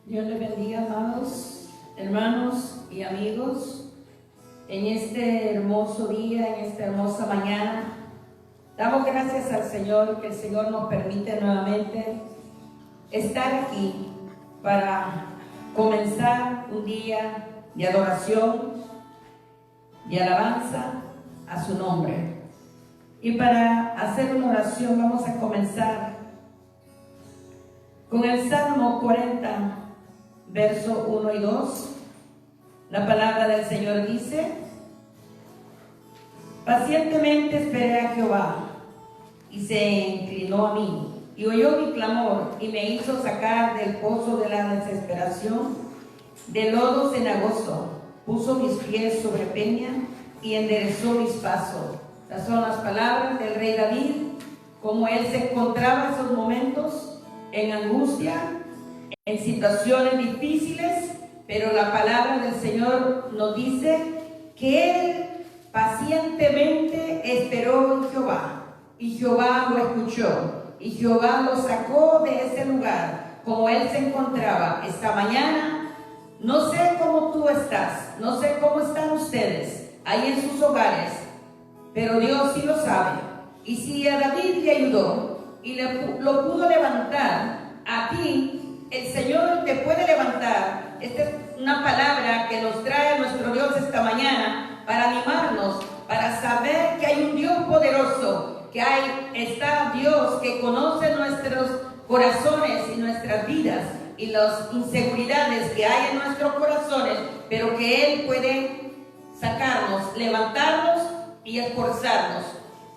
Dios les bendiga, amados hermanos y amigos, en este hermoso día, en esta hermosa mañana. Damos gracias al Señor, que el Señor nos permite nuevamente estar aquí para comenzar un día de adoración y alabanza a su nombre. Y para hacer una oración vamos a comenzar con el Salmo 40, verso 1 y 2. La palabra del Señor dice: pacientemente esperé a Jehová, y se inclinó a mí, y oyó mi clamor, y me hizo sacar del pozo de la desesperación, del lodo cenagoso. Puso mis pies sobre peña, y enderezó mis pasos. Estas son las palabras del rey David, como él se encontraba en esos momentos en angustia, en situaciones difíciles, pero la palabra del Señor nos dice que él pacientemente esperó en Jehová, y Jehová lo escuchó, y Jehová lo sacó de ese lugar como él se encontraba esta mañana. No sé cómo tú estás, no sé cómo están ustedes ahí en sus hogares, pero Dios sí lo sabe. Y si a David le ayudó y lo pudo levantar, a ti el Señor te puede levantar. Esta es una palabra que nos trae nuestro Dios esta mañana para animarnos, para saber que hay un Dios poderoso, que está Dios que conoce nuestros corazones y nuestras vidas y las inseguridades que hay en nuestros corazones, pero que Él puede sacarnos, levantarnos y esforzarnos.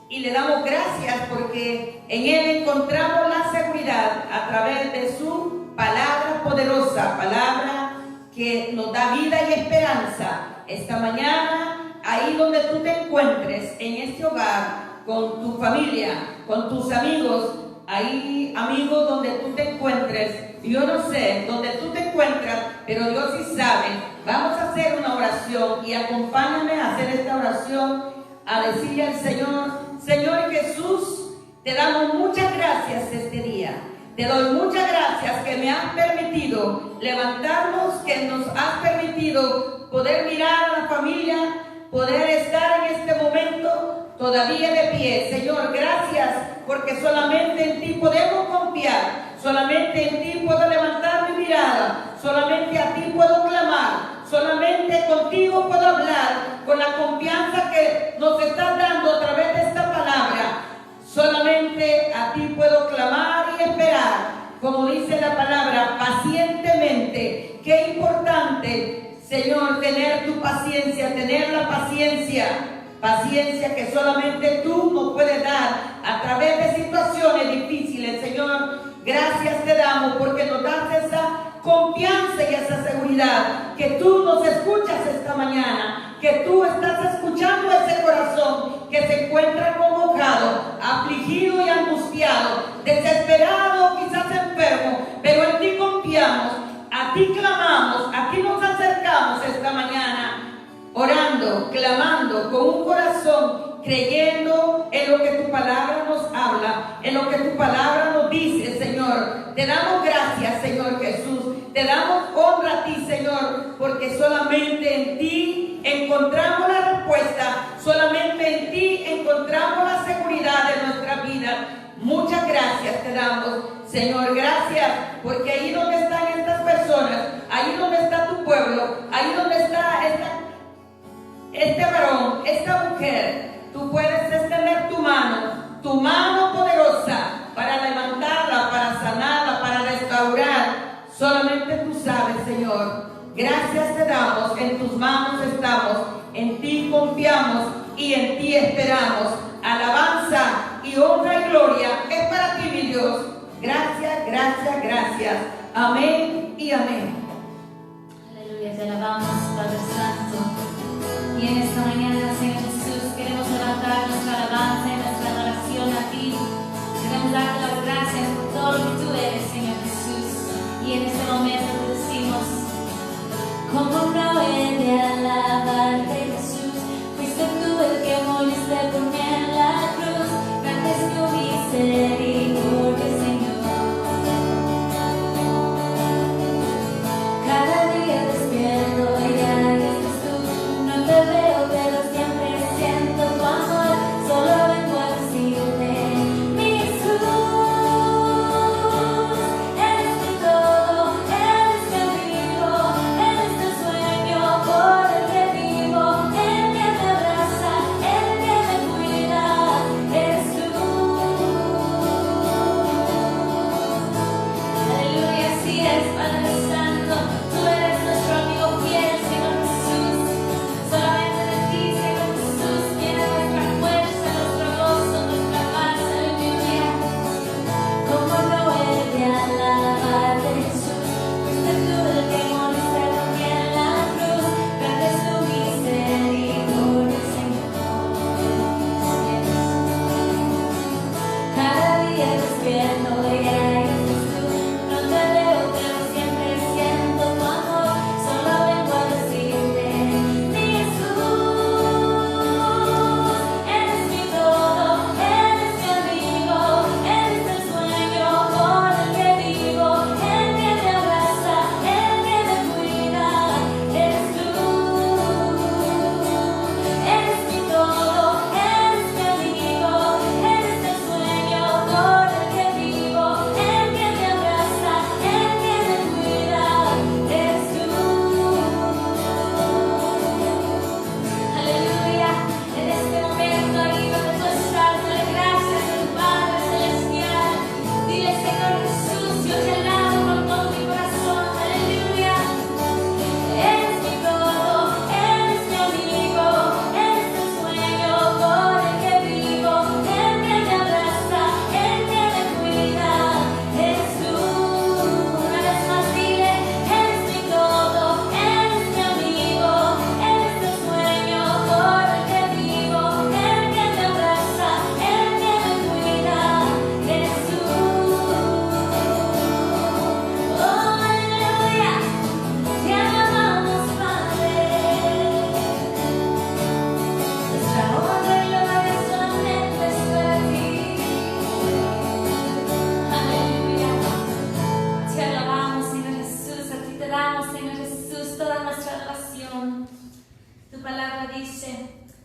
Y le damos gracias porque en Él encontramos la seguridad a través de su palabra poderosa, palabra que nos da vida y esperanza. Esta mañana, ahí donde tú te encuentres, en este hogar, con tu familia, con tus amigos, ahí amigos donde tú te encuentres, yo no sé dónde tú te encuentras, pero Dios sí sabe. Vamos a hacer una oración y acompáñame a hacer esta oración, a decirle al Señor: Señor Jesús, te damos muchas gracias este día. Te doy muchas gracias que me has permitido levantarnos, que nos has permitido poder mirar a la familia, poder estar en este momento todavía de pie. Señor, gracias porque solamente en ti podemos confiar, solamente en ti puedo levantar mi mirada, solamente a ti puedo clamar, solamente contigo puedo hablar con la confianza que nos estás dando a través de esta palabra. Solamente a ti puedo clamar y esperar, como dice la palabra, pacientemente. Qué importante, Señor, tener tu paciencia, tener la paciencia que solamente tú nos puedes dar a través de situaciones difíciles. Señor, gracias te damos porque nos das esa confianza y esa seguridad, que tú nos escuchas esta mañana, que tú estás escuchando ese corazón que se encuentra convocado, afligido y angustiado, desesperado, quizás enfermo, pero en ti confiamos, a ti clamamos, a ti nos acercamos esta mañana, orando, clamando con un corazón, creyendo en lo que tu palabra nos habla, en lo que tu palabra nos dice. Señor, te damos gracias, Señor Jesús, te damos honra a ti, Señor, porque solamente en ti encontramos la respuesta, solamente en ti encontramos la seguridad de nuestra vida. Muchas gracias te damos, Señor, gracias, porque ahí donde están estas personas, ahí donde está tu pueblo, ahí donde está este varón, esta mujer, tú puedes extender tu mano poderosa para levantarla, para sanarla, para restaurar. Solamente tú sabes, Señor. Gracias te damos, en tus manos estamos, en ti confiamos y en ti esperamos. Alabanza y honra y gloria es para ti, mi Dios. Gracias, gracias, gracias. Amén y amén. Aleluya, te alabamos, Padre Santo. Y en esta mañana, Señor Jesús, queremos levantar nuestra alabanza y nuestra adoración a ti. Queremos darte las gracias por todo lo que tú eres, Señor Jesús. Y en este momento te decimos: ¿cómo no he de alabarte, Jesús? Fuiste tú el que moriste por mí en la cruz. Grande es tu misericordia, Señor.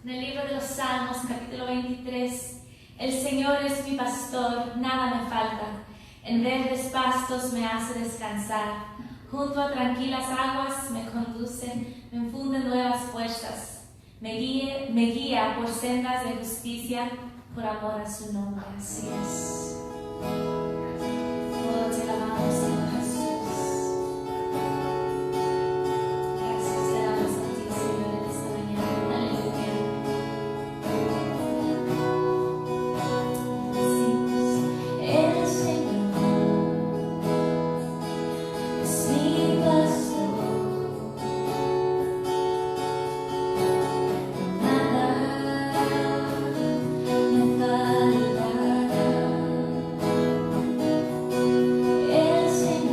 En el libro de los Salmos, capítulo 23, el Señor es mi pastor, nada me falta. En verdes pastos me hace descansar. Junto a tranquilas aguas me conduce, me infunde nuevas fuerzas. Me guía por sendas de justicia, por amor a su nombre. Así es. Oh, te alabamos, Señor Jesús. Gracias te damos a ti, Señor, en esta mañana. Aleluya. Decimos, el Señor es mi pastor. Nada me faltará. El Señor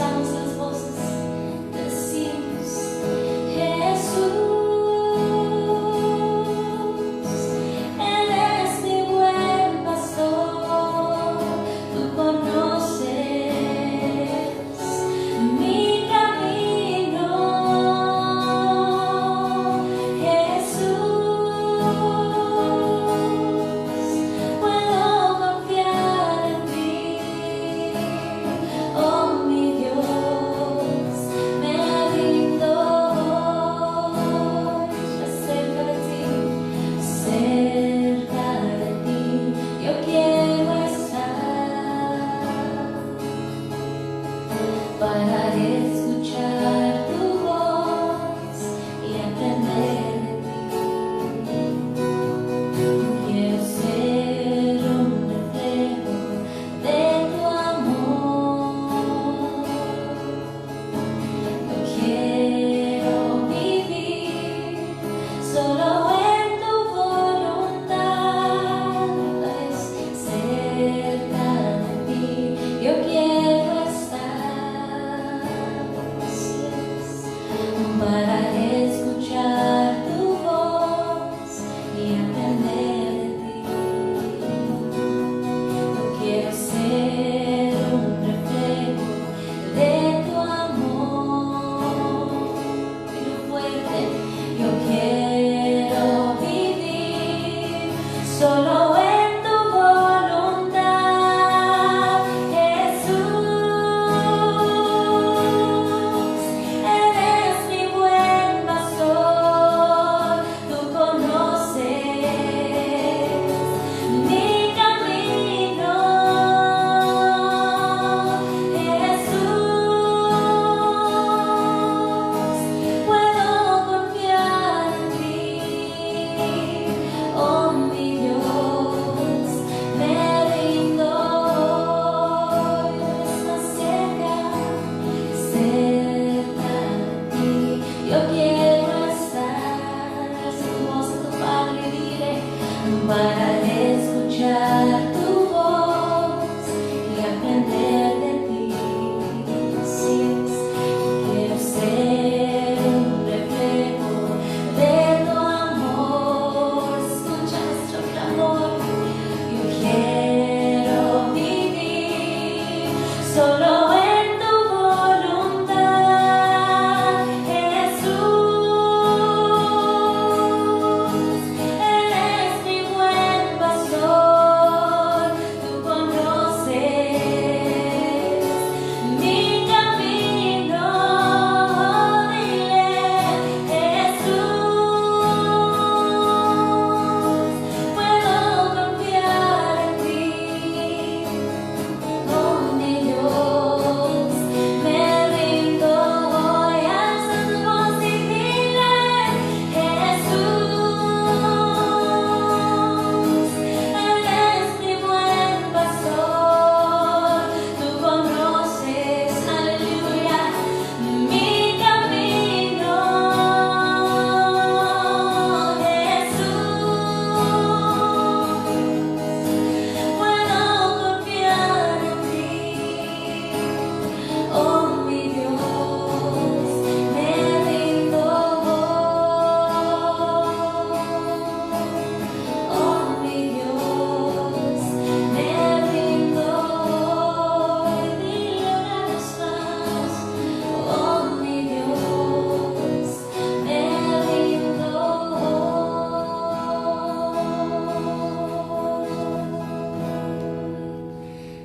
levantamos las voces, te decimos, Jesús, eres mi buen pastor, tú conoces mi camino, Jesús, puedo confiar en ti, oh mi Dios, me rindo hoy, cerca de ti, yo quiero estar para escuchar tu voz y aprender de ti. Quiero ser un reflejo de tu amor. Yo quiero vivir solo en tu voluntad, es cerca de ti, yo quiero estar, así es, para escuchar tu voz y aprender de ti. Yo quiero ser un reflejo de tu amor. Pero fuerte, yo quiero vivir solo en tu voluntad, Jesús, eres mi buen pastor, tú conoces mi camino, Jesús, puedo confiar en ti, oh mi Dios, me rindo hoy, más cerca de ti, yo quiero estar, alza tu voz a tu Padre y dile, para escuchar tu voz y aprender de ti, así es, quiero ser un reflejo de tu amor, escucha nuestro clamor, yo quiero vivir solo en tu voluntad, Jesús, eres mi buen pastor, tú conoces mi camino, dile, Jesús, puedo confiar en ti, oh mi Dios, me rindo hoy, alza tu voz y dile, Jesús, eres mi buen pastor, tú conoces, aleluya, mi camino, Jesús, puedo confiar en ti, oh mi Dios, me rindo hoy, oh mi Dios, me rindo hoy, dile una vez más, oh mi Dios, me rindo hoy.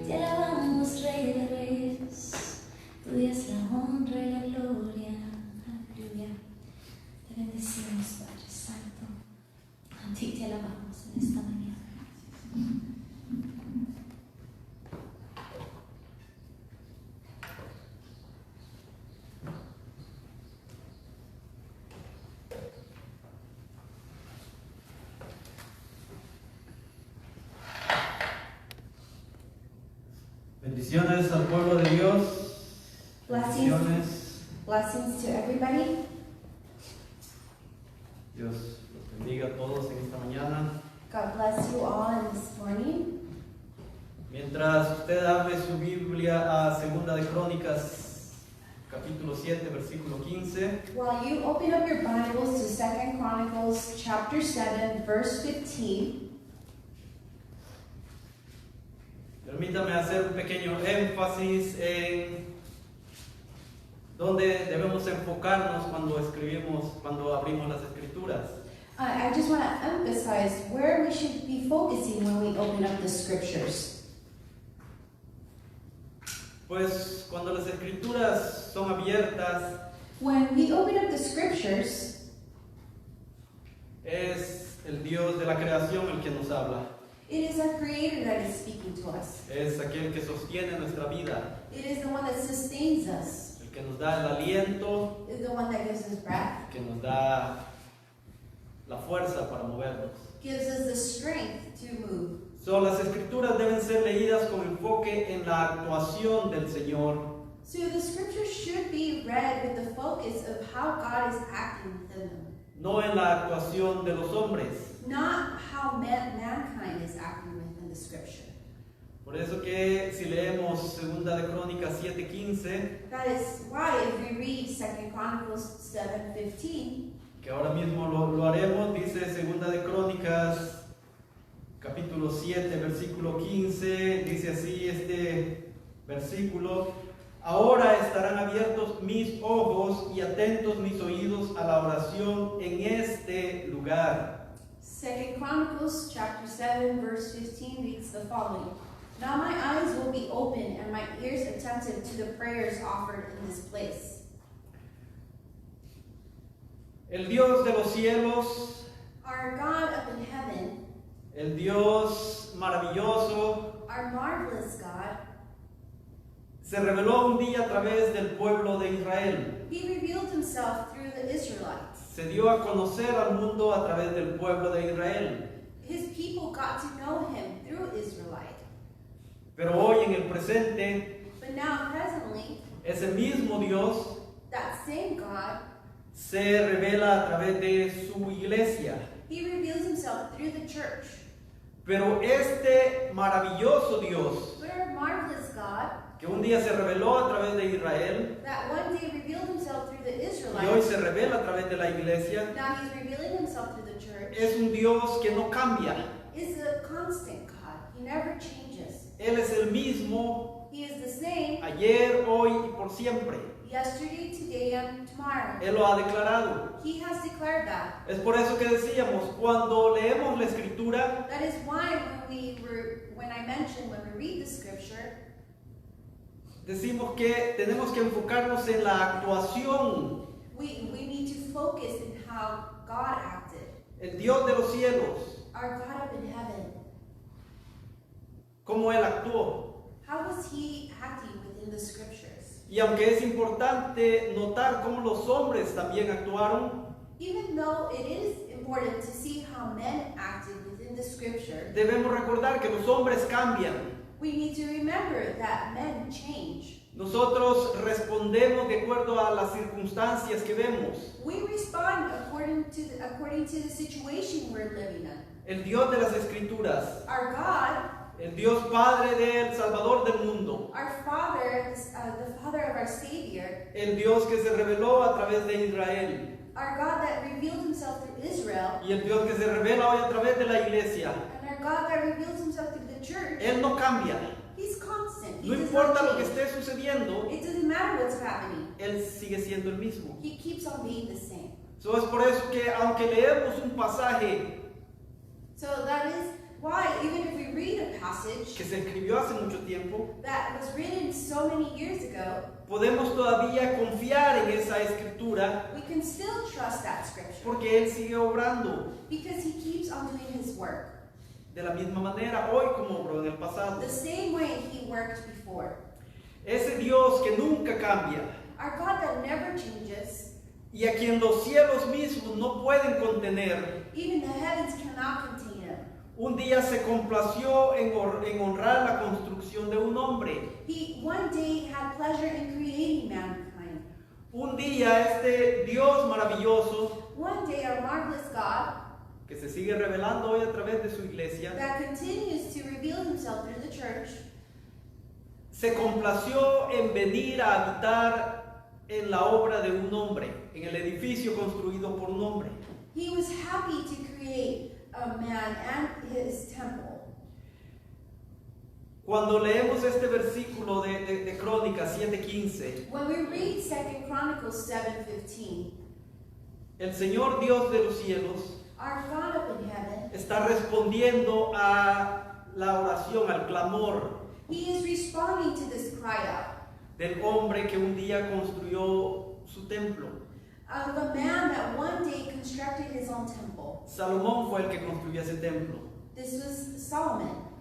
Te alabamos, Rey de Reyes, tuya es la honra y la gloria, aleluya. Te bendecimos, Padre Santo, a ti te alabamos en esta mañana. Bendiciones al pueblo de Dios. Blessings. Bendiciones. Blessings to everybody. Dios los bendiga a todos en esta mañana. God bless you all this morning. Mientras usted abre su Biblia a Segunda de Crónicas, capítulo 7, versículo 15. While you open up your Bibles to 2 Chronicles chapter 7, verse 15, Permítame hacer un pequeño énfasis en dónde debemos enfocarnos cuando abrimos las escrituras. I just want to emphasize where we should be focusing when we open up the scriptures. Pues cuando las escrituras son abiertas, When we open up the scriptures, es el Dios de la creación el que nos habla. it is our Creator that is speaking to us. Es aquel que sostiene nuestra vida, It is the one that sustains us. el que nos da el aliento, It is the one that gives us breath, que nos da la fuerza para movernos. gives us the strength to move. Las escrituras deben ser leídas con enfoque en la actuación del Señor, So the scriptures should be read with the focus of how God is acting within them, no en la actuación de los hombres. not how mankind is acting within the scripture. Por eso que si leemos 2 de Crónicas 7:15, That is why if we read 2 Chronicles 7:15, que ahora mismo lo haremos, dice 2 de Crónicas capítulo 7 versículo 15, dice así este versículo: ahora estarán abiertos mis ojos y atentos mis oídos a la oración en este lugar. 2 Chronicles chapter 7 verse 15 reads the following: Now my eyes will be open and my ears attentive to the prayers offered in this place. El Dios de los cielos, Our God up in heaven, el Dios maravilloso, our marvelous God, se reveló un día a través del pueblo de Israel. He revealed himself through the Israelites. Se dio a conocer al mundo a través del pueblo de Israel. His people got to know him through Israelite. Pero hoy en el presente, But now presently, ese mismo Dios that same God, se revela a través de su iglesia. He reveals himself through the church. Pero este maravilloso Dios, But our marvelous God, que un día se reveló a través de Israel that one day revealed himself through the y hoy Israelites, se revela a través de la iglesia, now he's revealing himself through the church, es un Dios que no cambia. is a constant God. He never changes. Él es el mismo He is the same ayer, hoy y por siempre. yesterday, today, and tomorrow. Él lo ha declarado. He has declared that. Es por eso que decíamos, cuando leemos la escritura, That is why when I mentioned when we read the scripture, decimos que tenemos que enfocarnos en la actuación. we need to focus in how God acted. El Dios de los cielos, Our God up in heaven. cómo Él actuó. How was he acting within the scriptures? Y aunque es importante notar cómo los hombres también actuaron, Even though it is important to see how men acted within the scripture, debemos recordar que los hombres cambian. we need to remember that men change. Nosotros respondemos de acuerdo a las circunstancias que vemos. We respond according to the situation we're living in. El Dios de las Escrituras, Our God, el Dios Padre del Salvador del mundo, our Father, the Father of our Savior, el Dios que se reveló a través de Israel our God that revealed himself through Israel, y el Dios que se revela hoy a través de la iglesia, and our God that reveals himself through the church, Él no cambia. he's constant. He No does importa not lo que change. esté sucediendo, It doesn't matter what's happening. Él sigue siendo el mismo. He keeps on being the same. So es por eso que aunque leemos un pasaje So that is why, even if we read a passage que se escribió hace mucho tiempo, that was written so many years ago, podemos todavía confiar en esa escritura we can still trust that scripture porque Él sigue obrando because he keeps on doing his work de la misma manera hoy como obró en el pasado. the same way he worked before. Ese Dios que nunca cambia Our God that never changes, y a quien los cielos mismos no pueden contener, even the heavens cannot contain him. un día se complació en honrar la construcción de un hombre. He one day had pleasure in creating mankind. Un día este Dios maravilloso One day our marvelous God que se sigue revelando hoy a través de su iglesia, that continues to reveal himself through the church se complació en venir a habitar en la obra de un hombre, en el edificio construido por un hombre. He was happy to create a man and his temple. Cuando leemos este versículo de Crónicas 7:15, When we read 2 Chronicles 7:15, el Señor Dios de los cielos our God up in heaven, está respondiendo a la oración, al clamor he is responding to this cry out del hombre que un día construyó su templo. of a man that one day constructed his own temple. Salomón fue el que construyó ese templo. This was Solomon.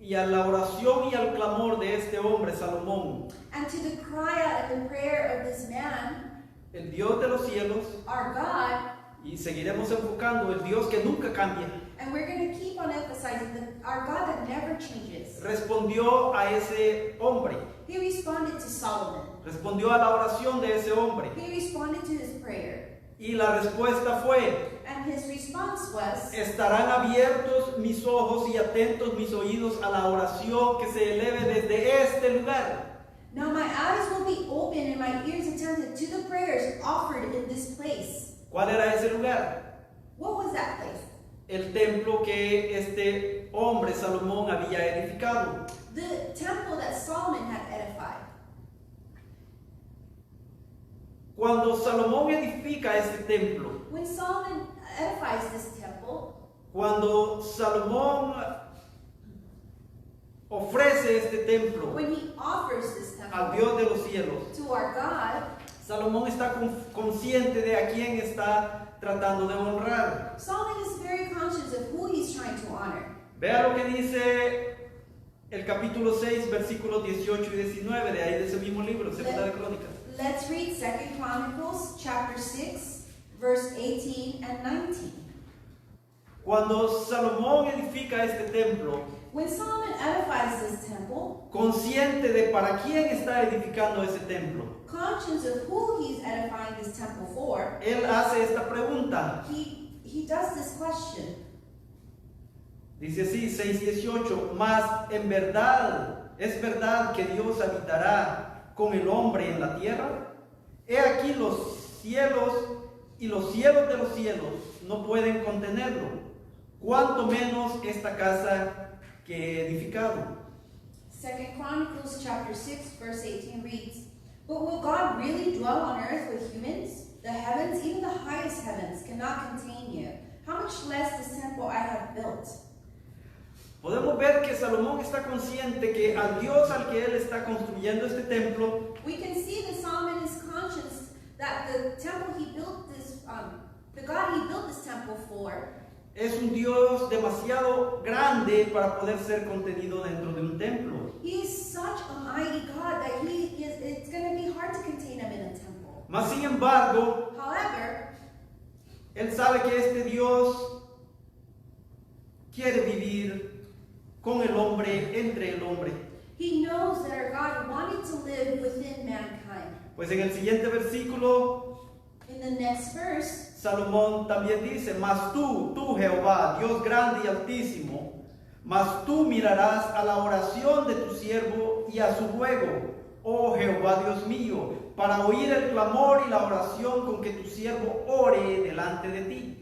Y a la oración y al clamor de este hombre, Salomón, And to the cry out and the prayer of this man, el Dios de los cielos, our God, y seguiremos enfocando, el Dios que nunca cambia, and we're going to keep on emphasizing that our God that never changes. respondió a ese hombre, He responded to Solomon. respondió a la oración de ese hombre. He responded to his prayer. Y la respuesta fue: And his response was, estarán abiertos mis ojos y atentos mis oídos a la oración que se eleve desde este lugar. now my eyes will be open and my ears attentive to the prayers offered in this place. ¿Cuál era ese lugar? What was that place? El templo que este hombre, Salomón, había edificado. The temple that Solomon had edified. Cuando Salomón edifica este templo, When Solomon edifies this temple, cuando Salomón ofrece este templo when he offers this al temple Dios de los cielos, to our God, Salomón está consciente de a quién está tratando de honrar. Solomon is very conscious of who he's trying to honor. Vea lo que dice el capítulo 6, versículos 18 y 19 de ahí de ese mismo libro, Segunda de Crónicas. Let's read 2 Chronicles chapter 6, verse 18 and 19. Cuando Salomón edifica este templo, When Solomon edifies this temple, consciente de para quién está edificando ese templo, conscious of who he's edifying this temple for, él hace esta pregunta. he does this question. Dice así, 6:18, mas en verdad, ¿es verdad que Dios habitará con el hombre en la tierra? He aquí los cielos y los cielos de los cielos no pueden contenerlo, cuanto menos esta casa que he edificado. 2 Chronicles chapter 6, verse 18 reads, but will God really dwell on earth with humans? The heavens, even the highest heavens, cannot contain you. How much less this temple I have built? Podemos ver que Salomón está consciente que al Dios al que él está construyendo este templo, We can see that Solomon is conscious that the temple he built this, the God he built this temple for, es un Dios demasiado grande para poder ser contenido dentro de un templo. he is such a mighty God that it's going to be hard to contain him in a temple. Mas sin embargo, However, él sabe que este Dios quiere vivir con el hombre, entre el hombre. he knows that our God wanted to live within mankind. Pues en el siguiente versículo, In the next verse, Salomón también dice, mas tú, Jehová, Dios grande y altísimo, mas tú mirarás a la oración de tu siervo y a su ruego, oh Jehová Dios mío, para oír el clamor y la oración con que tu siervo ore delante de ti.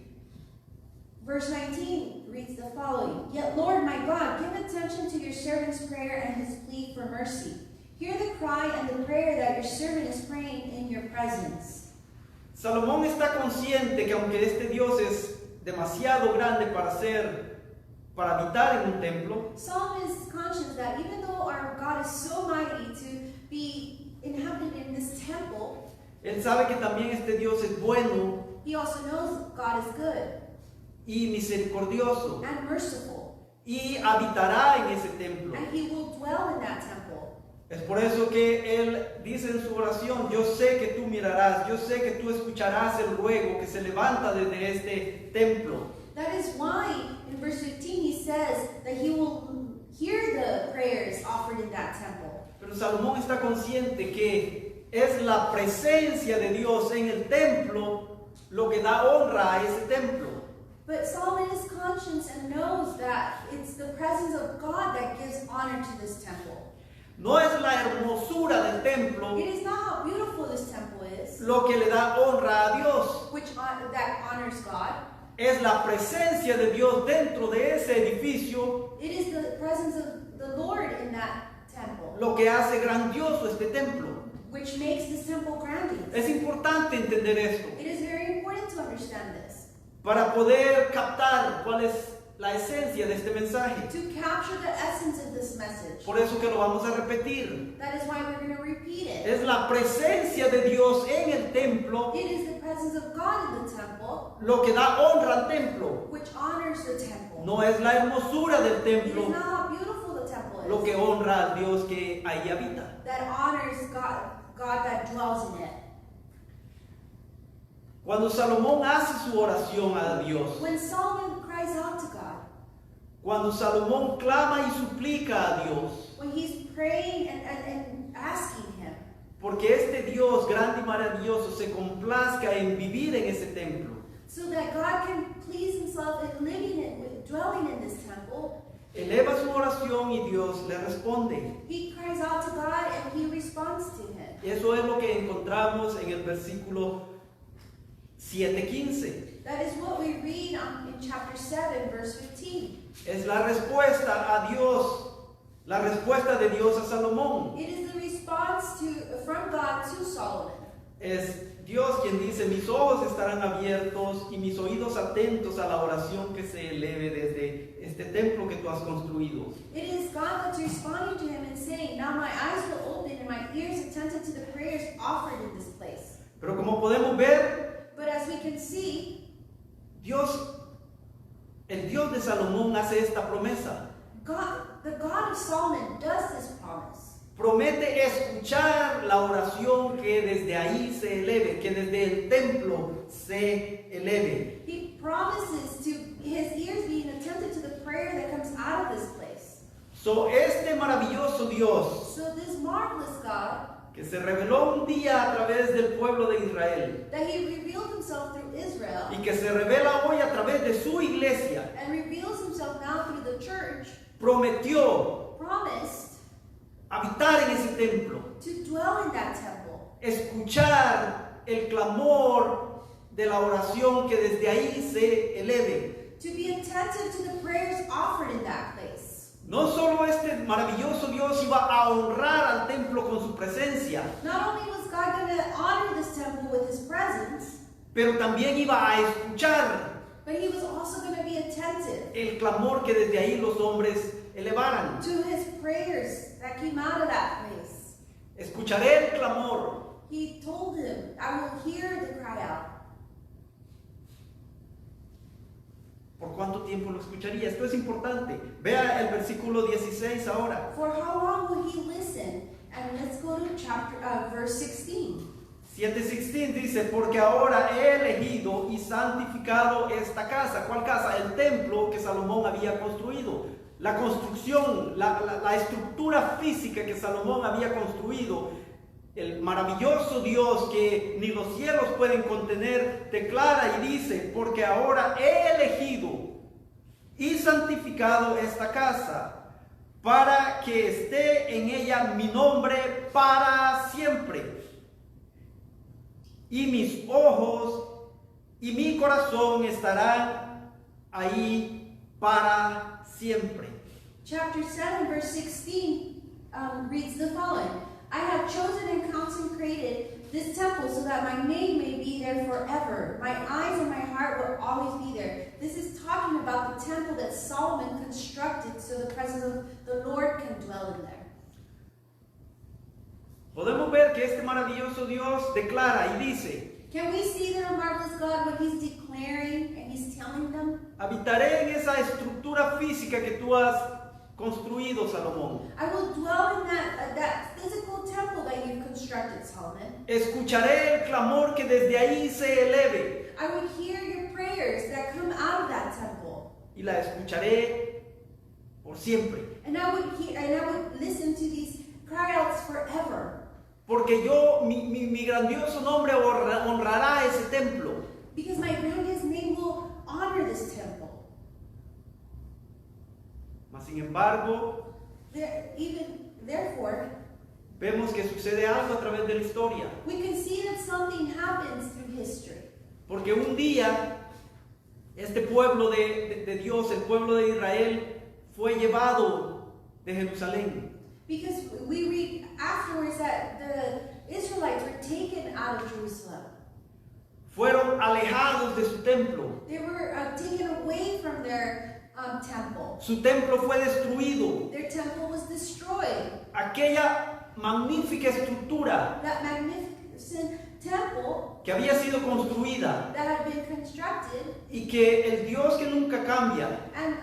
verse 19 reads the following, yet Lord my God, give attention to your servant's prayer and his plea for mercy. Hear the cry and the prayer that your servant is praying in your presence. Salomón está consciente que aunque este Dios es demasiado grande para habitar en un templo, Solomon is conscious that even though our God is so mighty to be inhabited in this temple, él sabe que también este Dios es bueno he also knows God is good y misericordioso and merciful, y habitará en ese templo. and he will dwell in that temple. Es por eso que él dice en su oración, yo sé que tú mirarás, yo sé que tú escucharás el ruego que se levanta desde este templo. That is why in verse 15 he says that he will hear the prayers offered in that temple. Pero Salomón está consciente que es la presencia de Dios en el templo lo que da honra a ese templo. But Solomon is conscious and knows that it's the presence of God that gives honor to this temple. No es la hermosura del templo It is not how beautiful the this temple is, lo que le da honra a Dios. that honors God. Es la presencia de Dios dentro de ese edificio It is the presence of the Lord in that temple, lo que hace grandioso este templo. which makes this temple grandiose. Es importante entender esto It is very important to understand this, para poder captar cuál es la esencia de este mensaje. to capture the essence of this message. Por eso que lo vamos a repetir. That is why we're going to repeat it. Es la presencia de Dios en el templo It is the presence of God in the temple, lo que da honra al templo. which honors the temple. No es la hermosura del It is templo not how beautiful the temple is lo que honra al Dios que ahí habita. that honors God that dwells in it. Cuando Salomón hace su oración a Dios, When Solomon cries out to God, cuando Salomón clama y suplica a Dios, when he's praying and asking him, porque este Dios grande y maravilloso se complazca en vivir en ese templo, so that God can please himself in living in, dwelling in this temple, eleva su oración y Dios le responde. he cries out to God and he responds to him. Eso es lo que encontramos en el versículo 7:15. That is what we read in chapter 7, verse 15. Es la respuesta a Dios, la respuesta de Dios a Salomón. It is the response from God to Solomon. Es Dios quien dice: mis ojos estarán abiertos y mis oídos atentos a la oración que se eleve desde este templo que tú has construido. It is God that's responding to him and saying, now my eyes will open and my ears attentive to the prayers offered in this place. Pero como podemos ver, But as we can see, el Dios de Salomón hace esta promesa. the God of Solomon does this promise. Promete escuchar la oración que desde ahí se eleve, que desde el templo se eleve. He promises to his ears being attentive to the prayer that comes out of this place. So, este maravilloso Dios So this marvelous God, que se reveló un día a través del pueblo de Israel that he revealed himself through Israel y que se revela hoy a través de su iglesia, and reveals himself now through the church, prometió promised habitar en ese templo, to dwell in that temple, escuchar el clamor de la oración que desde ahí se eleve. to be attentive to the prayers offered in that place. No solo este maravilloso Dios iba a honrar al templo con su presencia, Not only was God going to honor this temple with his presence, pero también iba a escuchar but he was also going to be attentive el clamor que desde ahí los hombres elevaran. to his prayers that came out of that place. Escucharé el clamor. He told him, I will hear the cry out. ¿Por cuánto tiempo lo escucharía? Esto es importante. Vea el versículo 16 ahora. For how long will he listen? And let's go to verse 16. 7:16 dice: porque ahora he elegido y santificado esta casa. ¿Cuál casa? El templo que Salomón había construido. La construcción, la estructura física que Salomón había construido. El maravilloso Dios que ni los cielos pueden contener declara y dice: porque ahora he elegido y santificado esta casa para que esté en ella mi nombre para siempre. Y mis ojos y mi corazón estarán ahí para siempre. Chapter 7, verse 16 reads the following. I have chosen and consecrated this temple so that my name may be there forever. My eyes and my heart will always be there. This is talking about the temple that Solomon constructed so the presence of the Lord can dwell in there. Podemos ver que este maravilloso Dios declara y dice: Can we see the marvelous God when he's declaring and he's telling them? habitaré en esa estructura física que tú has construido, Salomón. I will dwell in that physical temple that you've constructed, Solomon. Escucharé el clamor que desde ahí se eleve I would hear your prayers that come out of that temple. y la escucharé por siempre. And I would listen to these cryouts forever. Porque mi grandioso nombre honrará ese templo. Because my grandiose name will honor this temple. Mas sin embargo, Therefore, vemos que sucede algo a través de la historia. We can see that something happens through history. Porque un día este pueblo de Dios, el pueblo de Israel, fue llevado de Jerusalén. Because we read afterwards that the Israelites were taken out of Jerusalem. Fueron alejados de su templo. They were taken away from their temple. Su templo fue destruido. Their temple was destroyed. Aquella magnífica estructura That magnificent temple que había sido construida that had been constructed, y que el Dios que nunca cambia, and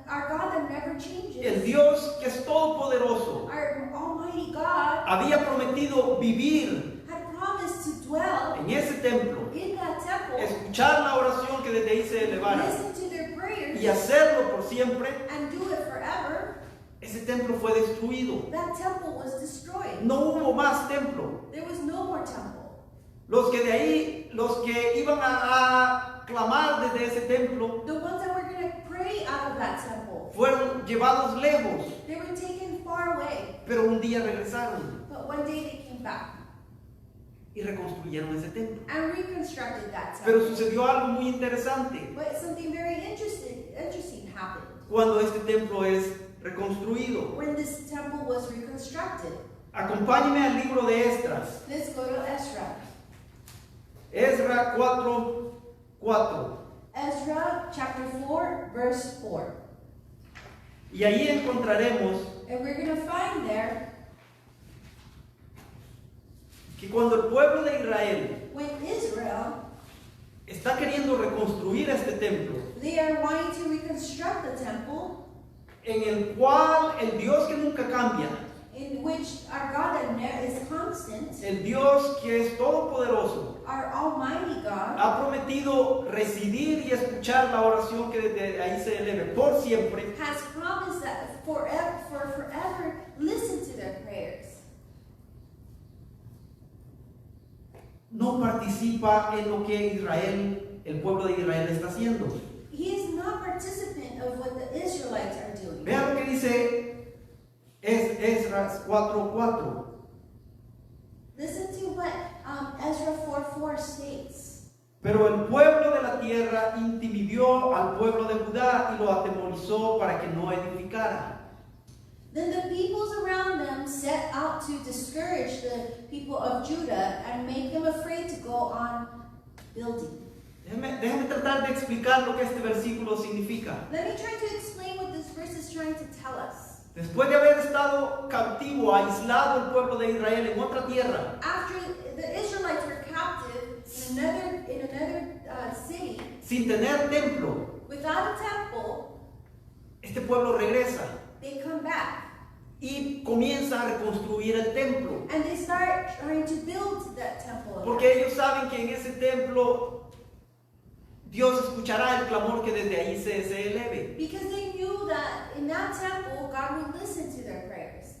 our God that never changes, el Dios que es todopoderoso, our Almighty God, había prometido vivir had promised to dwell en ese templo, in that temple, escuchar la oración que desde ahí se elevara listen to their prayers, y hacerlo por siempre. and do it forever. Ese templo fue destruido. That temple was destroyed. No hubo más templo. There was no more temple. Los que iban a clamar desde ese templo The ones that were going to pray out of that temple, fueron llevados lejos, they were taken far away. pero un día regresaron But one day they came back y reconstruyeron ese templo. and reconstructed that Pero temple. sucedió algo muy interesante But something very interesting happened cuando este templo es reconstruido. when this temple was reconstructed. Acompáñeme al libro de Esdras. Let's go to Ezra. Esdras 4:4. Ezra chapter 4, verse 4. Y ahí encontraremos And we're going to find there, que cuando el pueblo de Israel when Israel, está queriendo reconstruir este templo, they are wanting to reconstruct the temple, en el cual el Dios que nunca cambia, in which our God that is constant, el Dios que es todopoderoso, our Almighty God, ha prometido residir y escuchar la oración que desde ahí se eleve por siempre. has promised that forever listen to their prayers. No participa en lo que Israel, el pueblo de Israel está haciendo. He is not participant of what the Israelites are doing. Vean lo que dice Esdras 4:4. Listen to what Ezra 4:4 states. Pero el pueblo de la tierra intimidió al pueblo de Judá y lo atemorizó para que no edificara. Then the peoples around them set out to discourage the people of Judah and make them afraid to go on building. Déjeme tratar de explicar lo que este versículo significa. Let me try to explain what this verse is trying to tell us. Después de haber estado cautivo, aislado el pueblo de Israel en otra tierra, After the Israelites were captive in another city sin tener templo, without a temple, este pueblo regresa they come back y comienza a reconstruir el templo. and they start trying to build that temple again. Porque ellos saben que en ese templo Dios escuchará el clamor que desde ahí se eleve. Because they knew that in that temple God would listen to their prayers.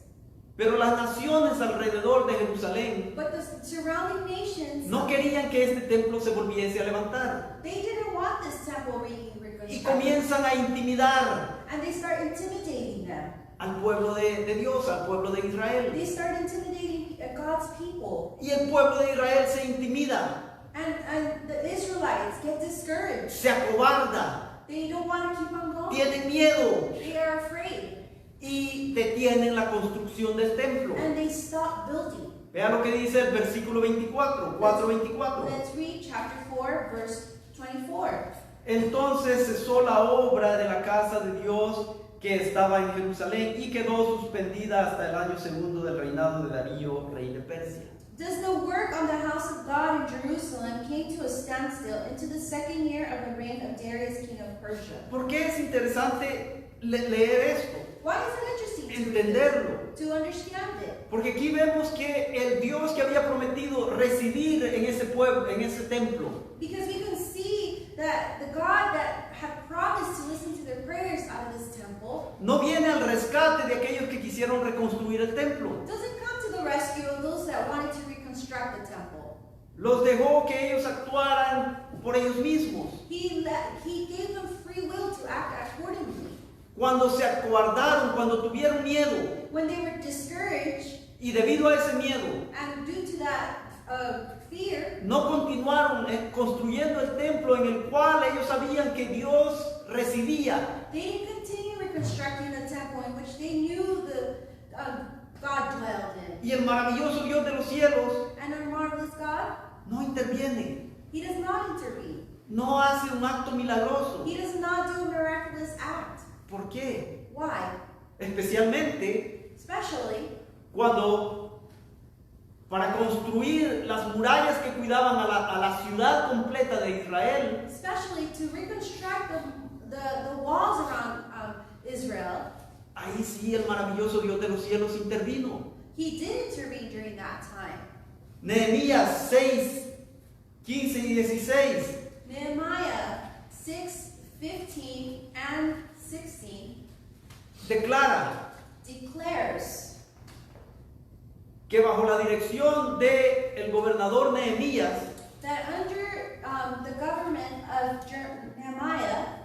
Pero las naciones alrededor de Jerusalén But the surrounding nations, no querían que este templo se volviese a levantar. they didn't want this temple being Y reconstructed. comienzan a intimidar And they start intimidating them. al pueblo de Dios, al pueblo de Israel. They start intimidating God's people. Y el pueblo de Israel se intimida, And the Israelites get discouraged. se acobarda, They don't want to keep on going. tienen miedo They are afraid. y detienen la construcción del templo. And they stop building. Vea lo que dice el versículo 24, 4:24. Let's read chapter 4, verse 24. Entonces cesó la obra de la casa de Dios que estaba en Jerusalén y quedó suspendida hasta el año segundo del reinado de Darío, rey de Persia. Thus the work on the house of God in Jerusalem came to a standstill into the second year of the reign of Darius, king of Persia. ¿Por qué es interesante leer esto? Why is it interesting to read Entenderlo. this? To understand it. Porque aquí vemos que el Dios que había prometido residir en ese pueblo, en ese templo, Because we can see that the God that had promised to listen to their prayers out of this temple no viene al rescate de aquellos que quisieron reconstruir el templo. doesn't come to the rescue of those that wanted to reconstruct the temple. Los dejó que ellos actuaran por ellos mismos. He gave them free will to act accordingly. Cuando se acobardaron, cuando tuvieron miedo When they were discouraged Y debido a ese miedo, And due to that fear, no continuaron construyendo el templo en el cual ellos sabían que Dios residía. they didn't continue reconstructing the temple in which they knew God dwelled in. Y el maravilloso Dios de los cielos And our marvelous God, no interviene, He does not intervene. no hace un acto milagroso. He does not do a miraculous act. ¿Por qué? Why? Especialmente Especially cuando para construir las murallas que cuidaban a la ciudad completa de Israel, to reconstruct the walls around Israel. ahí sí el maravilloso Dios de los cielos intervino. He did intervene during that time. Nehemías 6, 15 y 16 Nehemiah 6, 15 and 16 declara declares que bajo la dirección del gobernador Nehemías, that under the government of Nehemiah,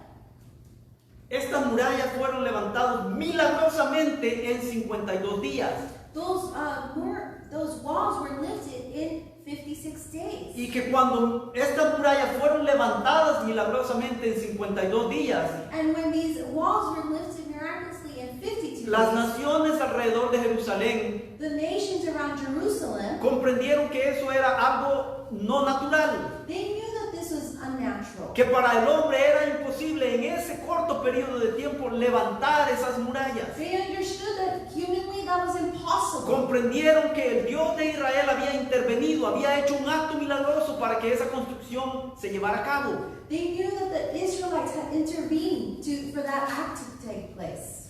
estas murallas fueron levantadas milagrosamente en 52 días. those walls were lifted in 56 days. Y que cuando estas murallas fueron levantadas milagrosamente en 52 días, And when these walls were lifted miraculously in 52 las days, naciones alrededor de Jerusalén the nations around Jerusalem, comprendieron que eso era algo no natural, they knew that this was unnatural. que para el hombre era imposible en ese corto periodo de tiempo levantar esas murallas. They understood that humanly that was impossible. Comprendieron que el Dios de Israel había intervenido, había hecho un acto milagroso para que esa construcción se llevara a cabo. They knew that the Israelites had intervened for that act to take place.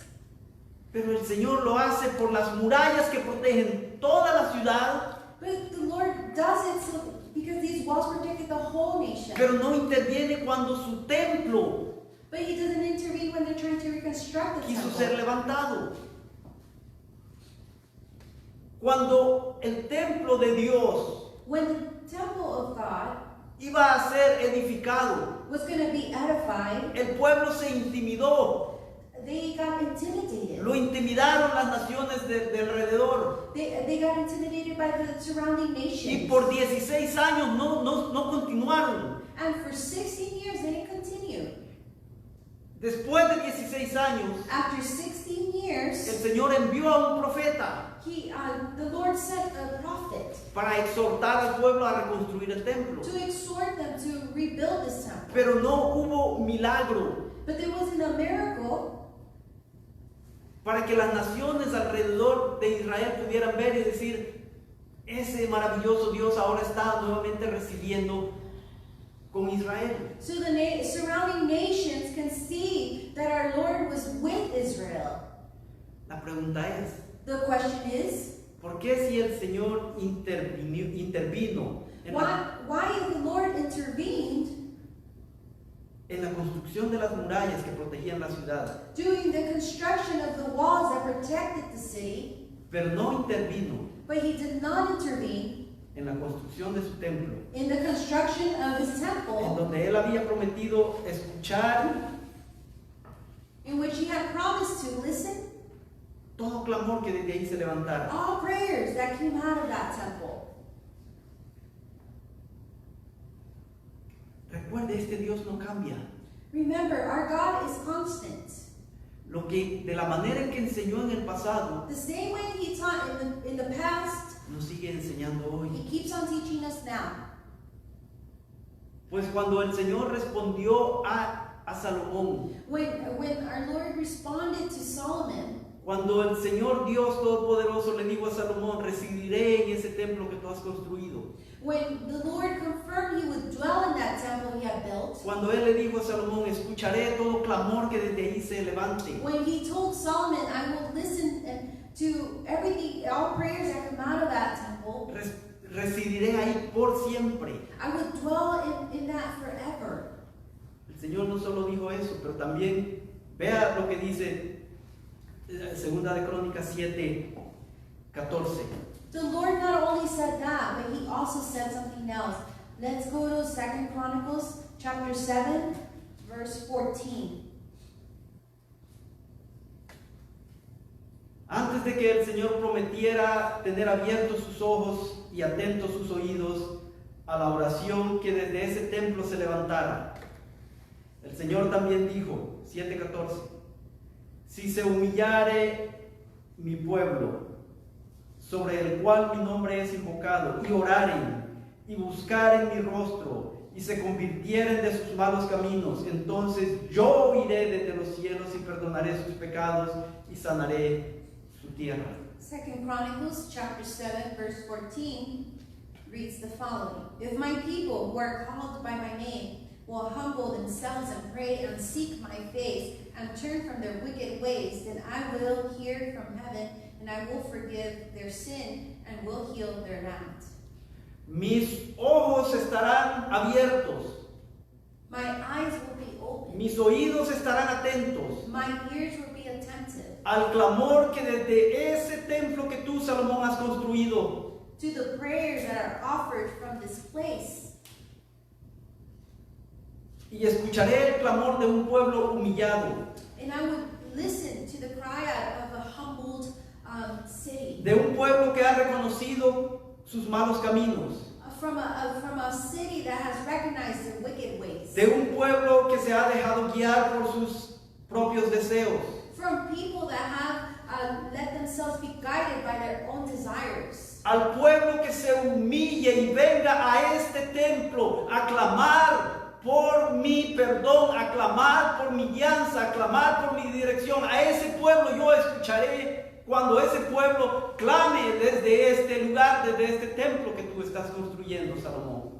Pero el Señor lo hace por las murallas que protegen toda la ciudad, But the Lord does it because these walls protected the whole nation. pero no interviene cuando su templo But He doesn't intervene when they're trying to reconstruct the quiso ser temple. levantado. Cuando el templo de Dios When the temple of God iba a ser edificado, was going to be edified, el pueblo se intimidó, they got intimidated. lo intimidaron las naciones de alrededor. They got intimidated by the surrounding Y nations. por 16 años no continuaron. And for 16 years, they didn't continue. Después de 16 años, After 16 el years, Señor envió a un profeta the Lord sent a prophet para exhortar al pueblo a reconstruir el templo. to exhort them to rebuild this temple. Pero no hubo milagro But there wasn't a miracle para que las naciones alrededor de Israel pudieran ver y decir, ese maravilloso Dios ahora está nuevamente residiendo con Israel. so the surrounding nations can see that our Lord was with Israel. La pregunta es, The question is, ¿por qué si el Señor intervino en why if the Lord intervened en la construcción de las murallas que protegían la ciudad, during the construction of the walls that protected the city, pero no intervino but He did not intervene en la construcción de su templo, in the construction of His en temple, donde Él había prometido escuchar in which He had promised to listen todo clamor que desde ahí se levantara? all prayers that came out of that temple? Recuerde, este Dios no cambia. Remember, our God is constant. Lo que de la manera en que enseñó en el pasado, The same way He taught in the past, nos sigue enseñando hoy. He keeps on teaching us now. Pues cuando el Señor respondió a Salomón, When our Lord responded to Solomon, cuando el Señor Dios Todopoderoso le dijo a Salomón, residiré en ese templo que tú has construido. when the Lord confirmed He would dwell in that temple He had built, Cuando Él le dijo a Salomón, escucharé todo clamor que desde ahí se levante. when He told Solomon, I will listen to everything, all prayers that come out of that temple, Residiré ahí por siempre. I would dwell in that forever. El Señor no solo dijo eso, pero también vea lo que dice Segunda de Crónicas 7, 14. The Lord not only said that, but He also said something else. Let's go to 2 Chronicles chapter 7, verse 14. Antes antes de que el Señor prometiera tener abiertos sus ojos y atentos sus oídos a la oración que desde ese templo se levantara, el Señor también dijo, 7:14, si se humillare mi pueblo, sobre el cual mi nombre es invocado, y oraren, y buscaren mi rostro, y se convirtieren de sus malos caminos, entonces yo oiré desde los cielos y perdonaré sus pecados y sanaré su tierra. 2 Chronicles chapter 7 verse 14 reads the following. If my people who are called by my name will humble themselves and pray and seek my face and turn from their wicked ways, then I will hear from heaven and I will forgive their sin and will heal their land. Mis ojos estarán abiertos, My eyes will be open. mis oídos estarán atentos My ears will be attentive al clamor que desde ese templo que tú, Salomón, has construido. to the prayers that are offered from this place. Y escucharé el clamor de un pueblo humillado, And I would listen to the cry out of a humbled city. de un pueblo que ha reconocido sus malos caminos, From a city that has recognized their wicked ways. de un pueblo que se ha dejado guiar por sus propios deseos, From people that have let themselves be guided by their own desires. al pueblo que se humille y venga a este templo a clamar por mi perdón, a clamar por mi guianza, a clamar por mi dirección. A ese pueblo yo escucharé cuando ese pueblo clame desde este lugar, desde este templo que tú estás construyendo, Salomón.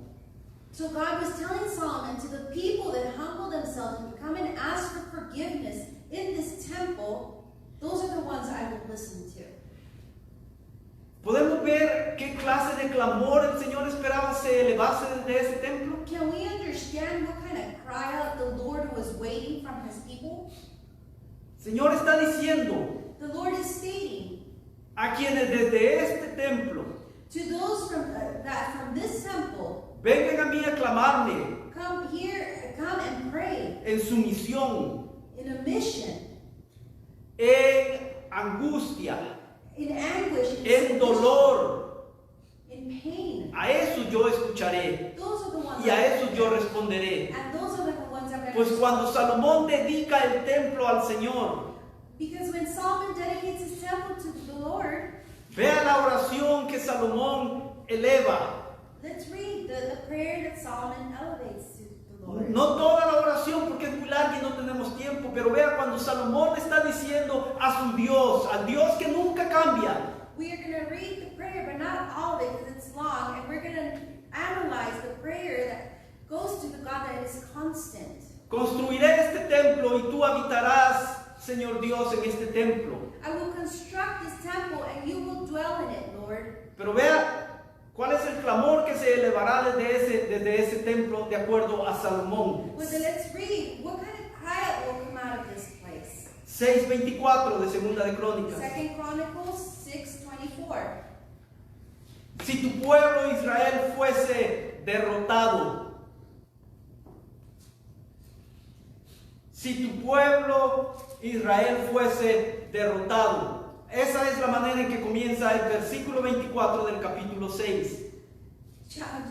So God was telling Solomon, to the people that humble themselves and come and ask for forgiveness in this temple, those are the ones I will listen to. ¿Podemos ver qué clase de clamor el Señor esperaba se elevase desde ese templo? Can we understand what kind of cry out the Lord was waiting from his people? El Señor está diciendo The Lord is stating a quienes desde este templo to those from this temple, vengan a mí a clamarme come here, come and pray en su misión, in a mission, en angustia, in anguish, in en submission, dolor. in pain. A eso yo escucharé Those are the ones y a I'm eso gonna yo hear. responderé. And those are the ones I'm going Pues to cuando Salomón dedica el templo al Señor, Because when Solomon dedicates his temple to the Lord, vea la oración que Salomón eleva. let's read the prayer that Solomon elevates to the Lord. No toda la oración porque es muy larga y no tenemos tiempo, pero vea cuando Salomón está diciendo a su Dios, al Dios que nunca cambia. We are going to read the prayer, but not all of it because it's long, and we're going to analyze the prayer that goes to the God that is constant. Construiré este templo y tú habitarás, Señor Dios, en este templo. I will construct this temple and you will dwell in it, Lord. Pero vea cuál es el clamor que se elevará desde ese templo de acuerdo a Salomón. Well, then let's read what kind of cry out will come out of this place. 6:24 de Segunda de Crónicas. 2 Chronicles 6:24. Si tu pueblo Israel fuese derrotado, si tu pueblo Israel fuese derrotado, esa es la manera en que comienza el versículo 24 del capítulo 6.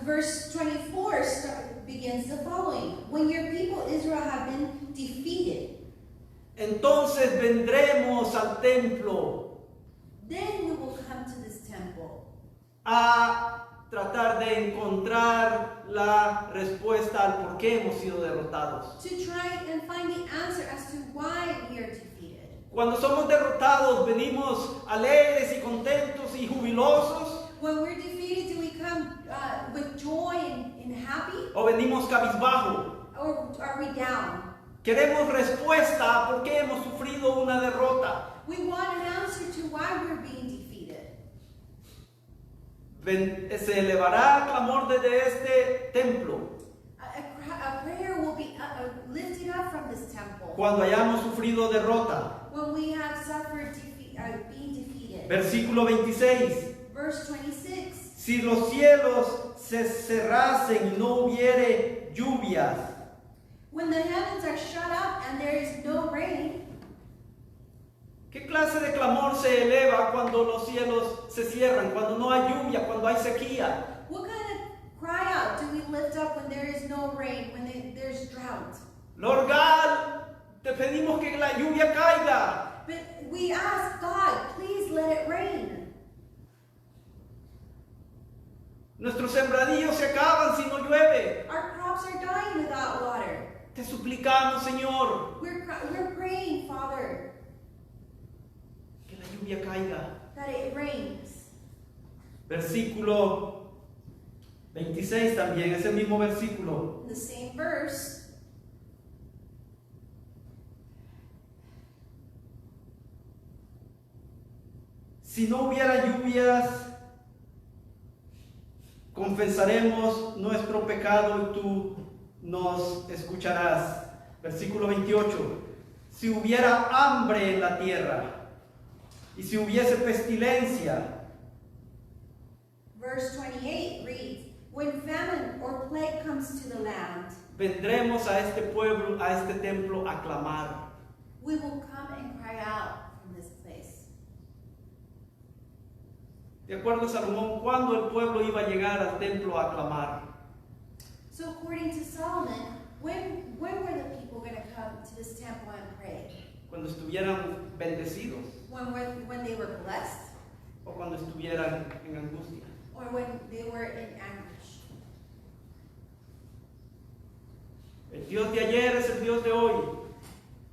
Verse 24 begins the following. When your people Israel have been defeated, Entonces vendremos al templo then we will come to this temple a tratar de encontrar la respuesta al por qué hemos sido derrotados. to try and find the answer as to why we are defeated. Cuando somos derrotados, venimos alegres y contentos y jubilosos, When we're defeated, do we come with joy and happy, o venimos cabizbajo. or are we down? Queremos respuesta a por qué hemos sufrido una derrota. We want an answer to why we're being defeated. Se elevará clamor desde este templo A prayer will be lifted up from this temple cuando hayamos sufrido derrota. when we have suffered being defeated. Versículo 26. Verse 26. Si los cielos se cerrasen y no hubiere lluvias, When the heavens are shut up and there is no rain, ¿Qué clase de clamor se eleva cuando los cielos se cierran, cuando no hay lluvia, cuando hay sequía? What kind of cry out do we lift up when there is no rain, when there's drought? Lord God, te pedimos que la lluvia caiga. But we ask God, please let it rain. Nuestros sembradíos se acaban si no llueve. Our crops are dying without water. Te suplicamos, Señor, We're praying, Father, que la lluvia caiga. that it rains. Versículo 26 también, es el mismo versículo. In the same verse, Si no hubiera lluvias, confesaremos nuestro pecado y tú nos escucharás. Versículo 28. Si hubiera hambre en la tierra y si hubiese pestilencia, verse 28 reads, when famine or plague comes to the land, vendremos a este pueblo, a este templo a clamar. we will come and cry out from this place. De acuerdo a Salomón, ¿cuándo el pueblo iba a llegar al templo a clamar? So according to Solomon, when were the people going to come to this temple and pray? Cuando estuvieran bendecidos When they were blessed, o cuando estuvieran en angustia. or when they were in anguish? El Dios de ayer es el Dios de hoy.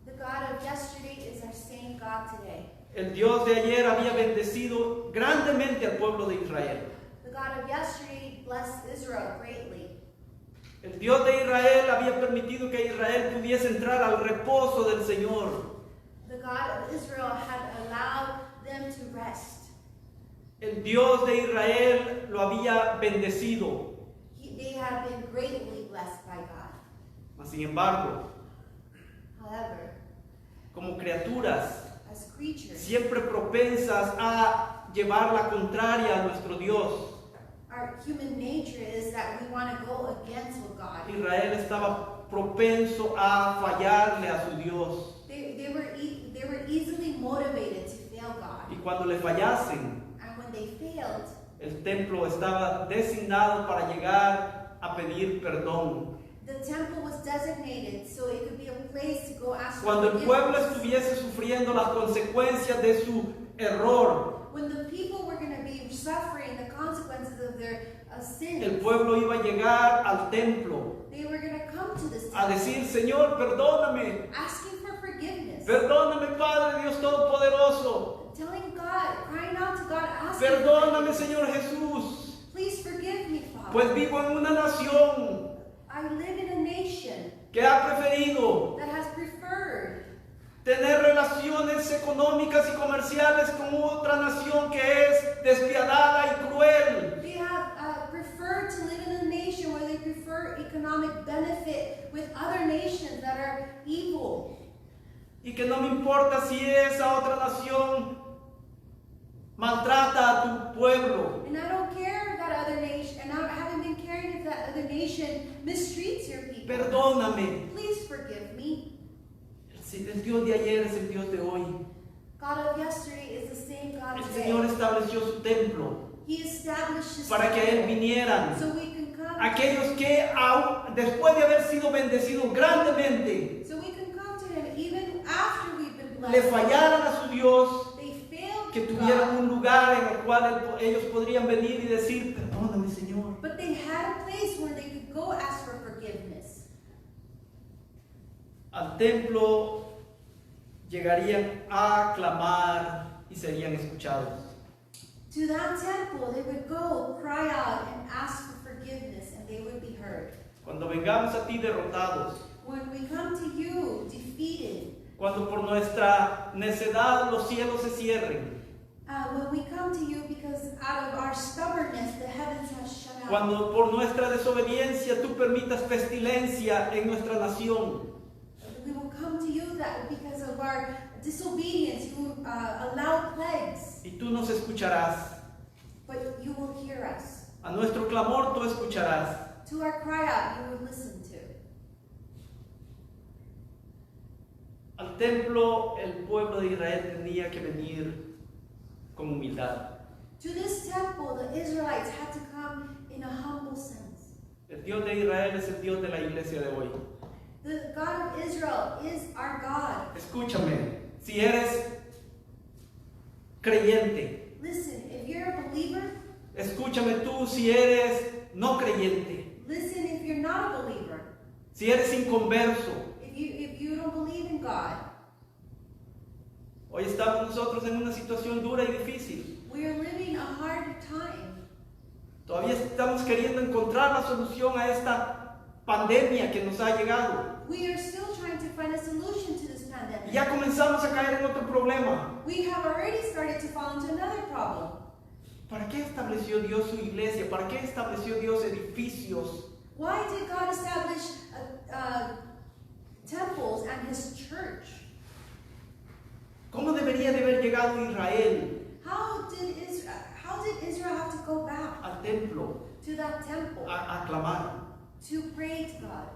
The God of yesterday is our same God today. El Dios de ayer había bendecido grandemente al pueblo de Israel. The God of yesterday blessed Israel greatly. El Dios de Israel había permitido que Israel pudiese entrar al reposo del Señor. The God of Israel had allowed them to rest. El Dios de Israel lo había bendecido. They had been greatly blessed by God. Mas, sin embargo, However, como criaturas, as creatures, siempre propensas a llevar la contraria a nuestro Dios, our human nature is that we want to go against what God. Israel estaba propenso a fallarle a su Dios. They were easily motivated to fail God. Y cuando le fallasen, And when they failed, el templo estaba designado para llegar a pedir perdón. the temple was designated so it could be a place to go ask for Cuando el pueblo forgiveness. estuviese sufriendo las consecuencias de su error, When the people were going to be suffering the consequences of their sins, el pueblo iba a llegar al templo they were going to come to this a temple decir: Señor, perdóname, asking for forgiveness, perdóname, Padre Dios Todopoderoso, telling God, crying out to God, asking perdóname, for Señor forgiveness. Jesús, Please forgive me, Father. pues vivo en una nación I live in a nation que ha preferido that has preferred tener relaciones económicas y comerciales con otra nación que es despiadada y cruel. They have preferred to live in a nation where they prefer economic benefit with other nations that are evil. Y que no me importa si esa otra nación maltrata a tu pueblo. And I don't care if that other nation, and I haven't been caring if that other nation mistreats your people. Perdóname. Please forgive me. El Dios de ayer es el Dios de hoy. God of yesterday is the same God El today. Señor estableció su templo He established His para que a Él temple vinieran so we can come. aquellos que después de haber sido bendecidos grandemente So we can come to Him even after we've been le blessed. fallaran a su Dios, They failed que God, tuvieran un lugar en el cual ellos podrían venir y decir: perdóname, Señor. but they had a place where they could go ask for forgiveness. Al templo llegarían a clamar y serían escuchados. To that temple, they would go, cry out, and ask for forgiveness, and they would be heard. Cuando vengamos a ti derrotados, When we come to you defeated, cuando por nuestra necedad los cielos se cierren, when we come to you because out of our stubbornness the heavens have shut out, cuando por nuestra desobediencia tú permitas pestilencia en nuestra nación, we will come to you that because of our disobedience you allow plagues, y tú nos escucharás. but you will hear us. A nuestro clamor tú escucharás. To our cry out, you would listen to. Al templo el pueblo de Israel tenía que venir con humildad. To this temple, the Israelites had to come in a humble sense. El Dios de Israel es el Dios de la iglesia de hoy. The God of Israel is our God. Escúchame, si eres creyente, Listen, if you're a believer, escúchame tú si eres no creyente, listen if you're not a believer, si eres inconverso. if you don't believe in God. Hoy estamos nosotros en una situación dura y difícil. We are living a hard time. Todavía estamos queriendo encontrar la solución a esta pandemia que nos ha llegado. We are still trying to find a solution to this Y pandemic. ya comenzamos a caer en otro problema. We have already started to fall into another problem. ¿Para qué estableció Dios su iglesia? ¿Para qué estableció Dios edificios? Why did God establish temples and His church? ¿Cómo debería de haber llegado Israel How did Israel have to go back al templo to that temple a clamar? to pray to God?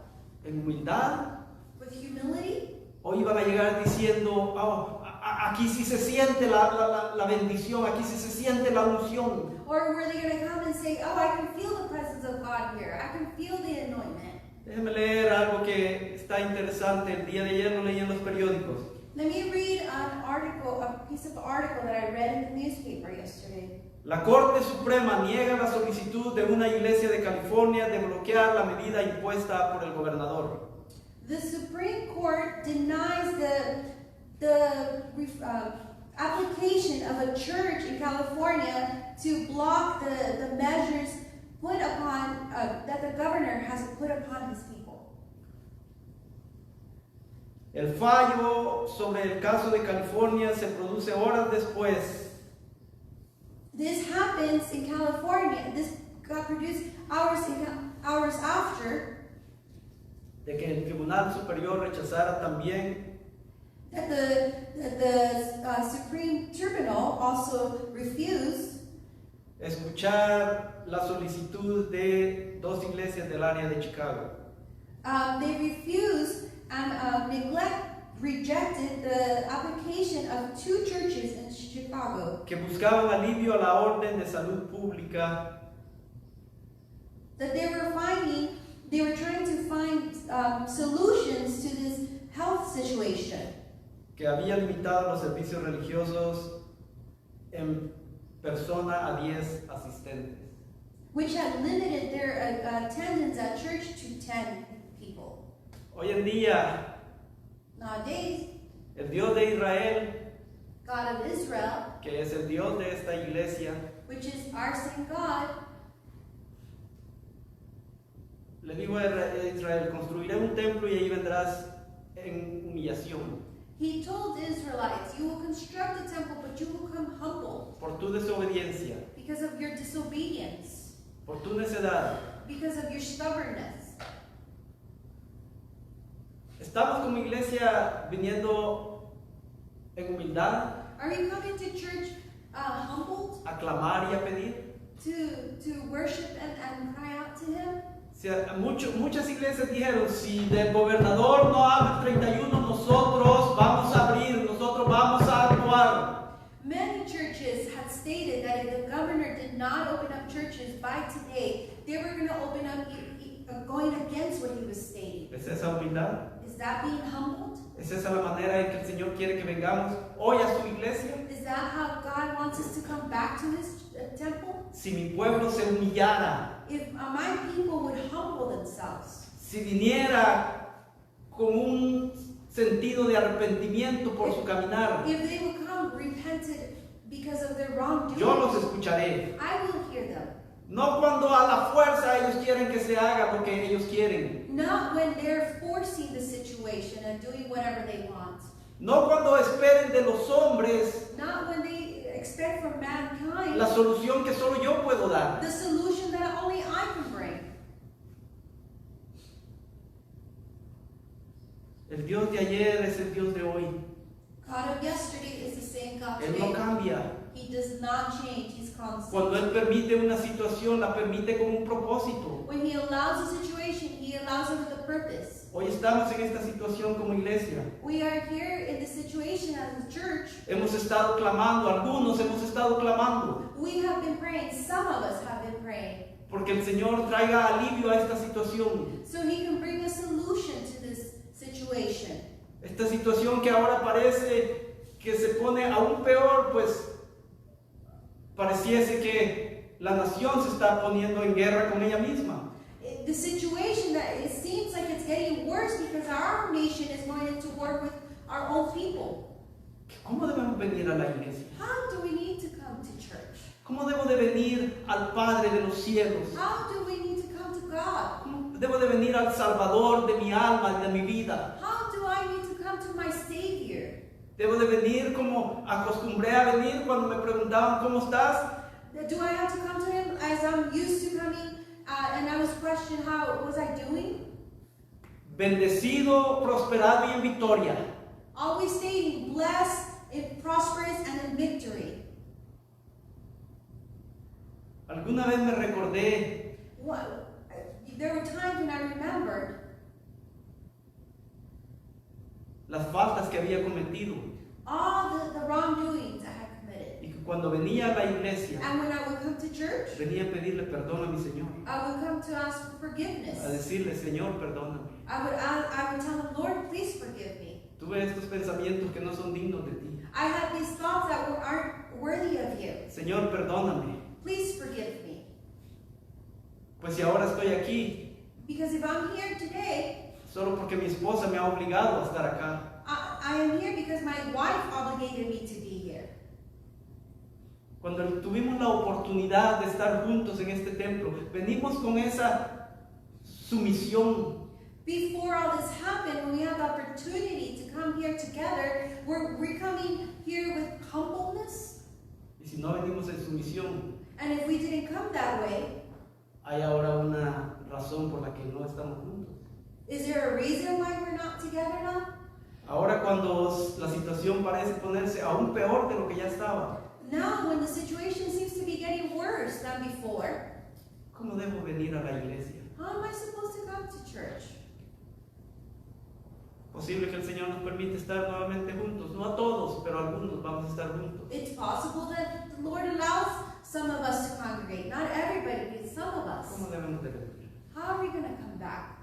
¿En humildad? With humility? ¿O iban a llegar diciendo, "Oh, aquí sí se siente la bendición, aquí sí se siente la unción"? Or were they going to come and say, oh, I can feel the presence of God here. I can feel the anointment. Déjeme leer algo que está interesante. El día de ayer lo leí en los periódicos. Let me read an article, a piece of article that I read in the newspaper yesterday. La Corte Suprema niega la solicitud de una iglesia de California de bloquear la medida impuesta por el gobernador. The Supreme Court denies the application of a church in California to block the measures put upon that the governor has put upon his people. El fallo sobre el caso de California se produce horas después This happens in California. This got produced hours after de que el Tribunal Superior rechazara también that the Supreme Tribunal also refused escuchar la solicitud de dos iglesias del área de Chicago. They refused and rejected the application of two churches in Chicago Que buscaban alivio a la orden de salud pública that they were trying to find solutions to this health situation que había limitado los servicios religiosos en persona a 10 asistentes. which had limited their attendance at church to 10 people. Hoy en día, Nowadays, el Dios de Israel, God of Israel, que es el Dios de esta iglesia, which is our same God, le dijo a Israel, construiré un templo y ahí vendrás en humillación He told the Israelites, you will construct a temple, but you will come humble por tu desobediencia, because of your disobedience, por tu necedad. because of your stubbornness. Estamos como iglesia viniendo en humildad Are we coming to church humbled a clamar y a pedir. to worship and cry out to Him? Muchas iglesias dijeron, si del gobernador no abre el 31, nosotros vamos a abrir, nosotros vamos a actuar. Many churches had stated that if the governor did not open up churches by today, they were going to open up going against what he was stating. ¿Es esa humildad? Is that being humbled? ¿Es esa la manera en que el Señor quiere que vengamos hoy a su iglesia? Is that how God wants us to come back to His temple? Si mi pueblo se humillara, If my people would humble themselves, si viniera con un sentido de arrepentimiento por su caminar, if they would come repented because of their yo wrongdoing, los escucharé. I will hear them. No cuando a la fuerza ellos quieren que se haga lo que ellos quieren. Not when they're forcing the situation and doing whatever they want. No cuando esperen de los hombres Not when they expect from mankind la solución que solo yo puedo dar. the solution that only I can bring. El Dios de ayer es el Dios de hoy. God of yesterday is the same God Él today. no cambia. He does not change. He's Cuando constant. Él permite una situación, la permite con un propósito. When He allows a situation, He allows it with a purpose. Hoy estamos en esta situación como iglesia. We are here in this situation as a church. Hemos estado clamando, algunos hemos estado clamando, We have been praying. Some of us have been praying. porque el Señor traiga alivio a esta situación. So He can bring a solution to this situation. Esta situación que ahora parece que se pone aún peor, pues pareciese que la nación se está poniendo en guerra con ella misma. The situation that it seems like it's getting worse because our nation is going into war with our own people. ¿Cómo debemos venir a la iglesia? How do we need to come to church? ¿Cómo debo de venir al Padre de los cielos? How do we need to come to God? ¿Cómo debo de venir al Salvador de mi alma y de mi vida? How do I need to come to my Savior? Debo de venir como acostumbré a venir cuando me preguntaban ¿cómo estás? Do I have to come to Him as I'm used to coming and I was questioned how was I doing? Bendecido, prosperado y en victoria. Always stating blessed, prosperous, and in victory. Alguna vez me recordé There were times when I remembered las faltas que había cometido all the wrongdoings I had committed. y que cuando venía a la iglesia And when I would come to church, venía a pedirle perdón a mi Señor, I would come to ask for forgiveness. a decirle Señor perdóname, I would tell Him, Lord, please forgive me. tuve estos pensamientos que no son dignos de ti, I had these thoughts that aren't worthy of You. Señor perdóname, Please forgive me. pues si ahora estoy aquí Because if I'm here today, solo porque mi esposa me ha obligado a estar acá, I am here because my wife obligated me to be here. cuando tuvimos la oportunidad de estar juntos en este templo, venimos con esa sumisión. Before all this happened, when we had the opportunity to come here together, we're coming here with humbleness. Y si no venimos en sumisión, And if we didn't come that way, hay ahora una razón por la que no estamos juntos. is there a reason why we're not together now? Ahora cuando la situación parece ponerse aún peor de lo que ya estaba, Now, when the situation seems to be getting worse than before, ¿cómo debo venir a la iglesia? how am I supposed to come to church? Posible que el Señor nos permite estar nuevamente juntos, no a todos, pero a algunos vamos a estar juntos. It's possible that the Lord allows some of us to congregate. Not everybody, but some of us. ¿Cómo debemos de venir? How are we going to come back?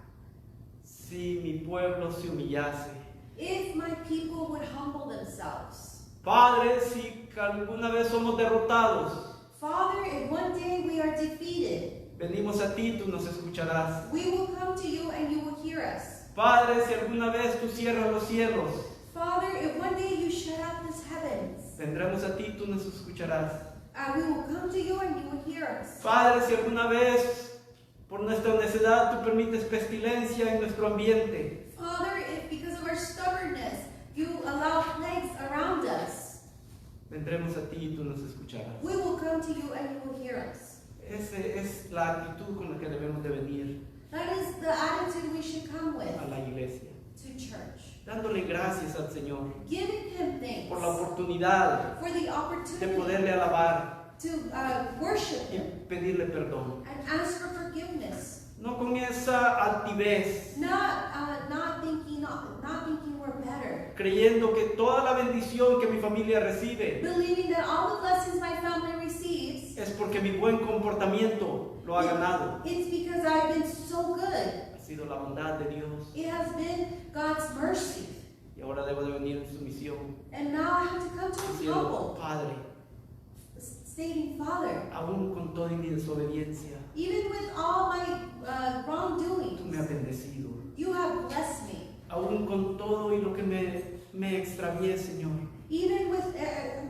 Si mi pueblo se humillase, If my people would humble themselves. Padre, si alguna vez somos derrotados, Father, if one day we are defeated, venimos a ti, tú nos escucharás. we will come to You and You will hear us. Padre, si alguna vez tú cierras los cielos, Father, if one day You shut out this heavens, vendremos a ti, tú nos escucharás. we will come to You and You will hear us. Padre, si alguna vez por nuestra necedad tú permites pestilencia en nuestro ambiente, Father, if because of our stubbornness, You allow plagues around us, vendremos a ti y tú nos escucharás. we will come to You and You will hear us. Esa es la actitud con la que debemos de venir That is the attitude we should come with a la iglesia, to church. dándole gracias al Señor Giving Him thanks por la oportunidad for the de opportunity poderle alabar to worship y Him pedirle perdón. and ask for forgiveness. No con esa altivez, Not thinking we're better. creyendo que toda la bendición que mi familia recibe Believing that all the blessings my family receives, es porque mi buen comportamiento lo ha ganado. it's because I've been so good. Ha sido la bondad de Dios. It has been God's mercy. Y ahora debo de venir en sumisión, And now I have to come to Him diciendo, humble, Padre, stating, Father, aún con toda mi desobediencia, even with all my tú wrongdoings, me has bendecido. You have blessed me. Aún con todo y lo que me extravié, Señor, Even with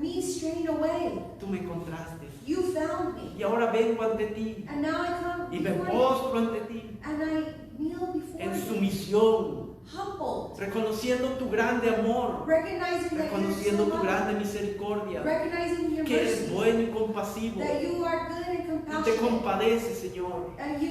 me straying away, tú me encontraste. You found me. Y ahora vengo ante ti And now I come y me before You, postro ante ti and I kneel before en You, sumisión, humbled, reconociendo tu grande amor, recognizing that You're reconociendo so tu loving, grande misericordia, recognizing Your que eres mercy, bueno y compasivo that You are good and y te compassionate, compadeces, Señor. and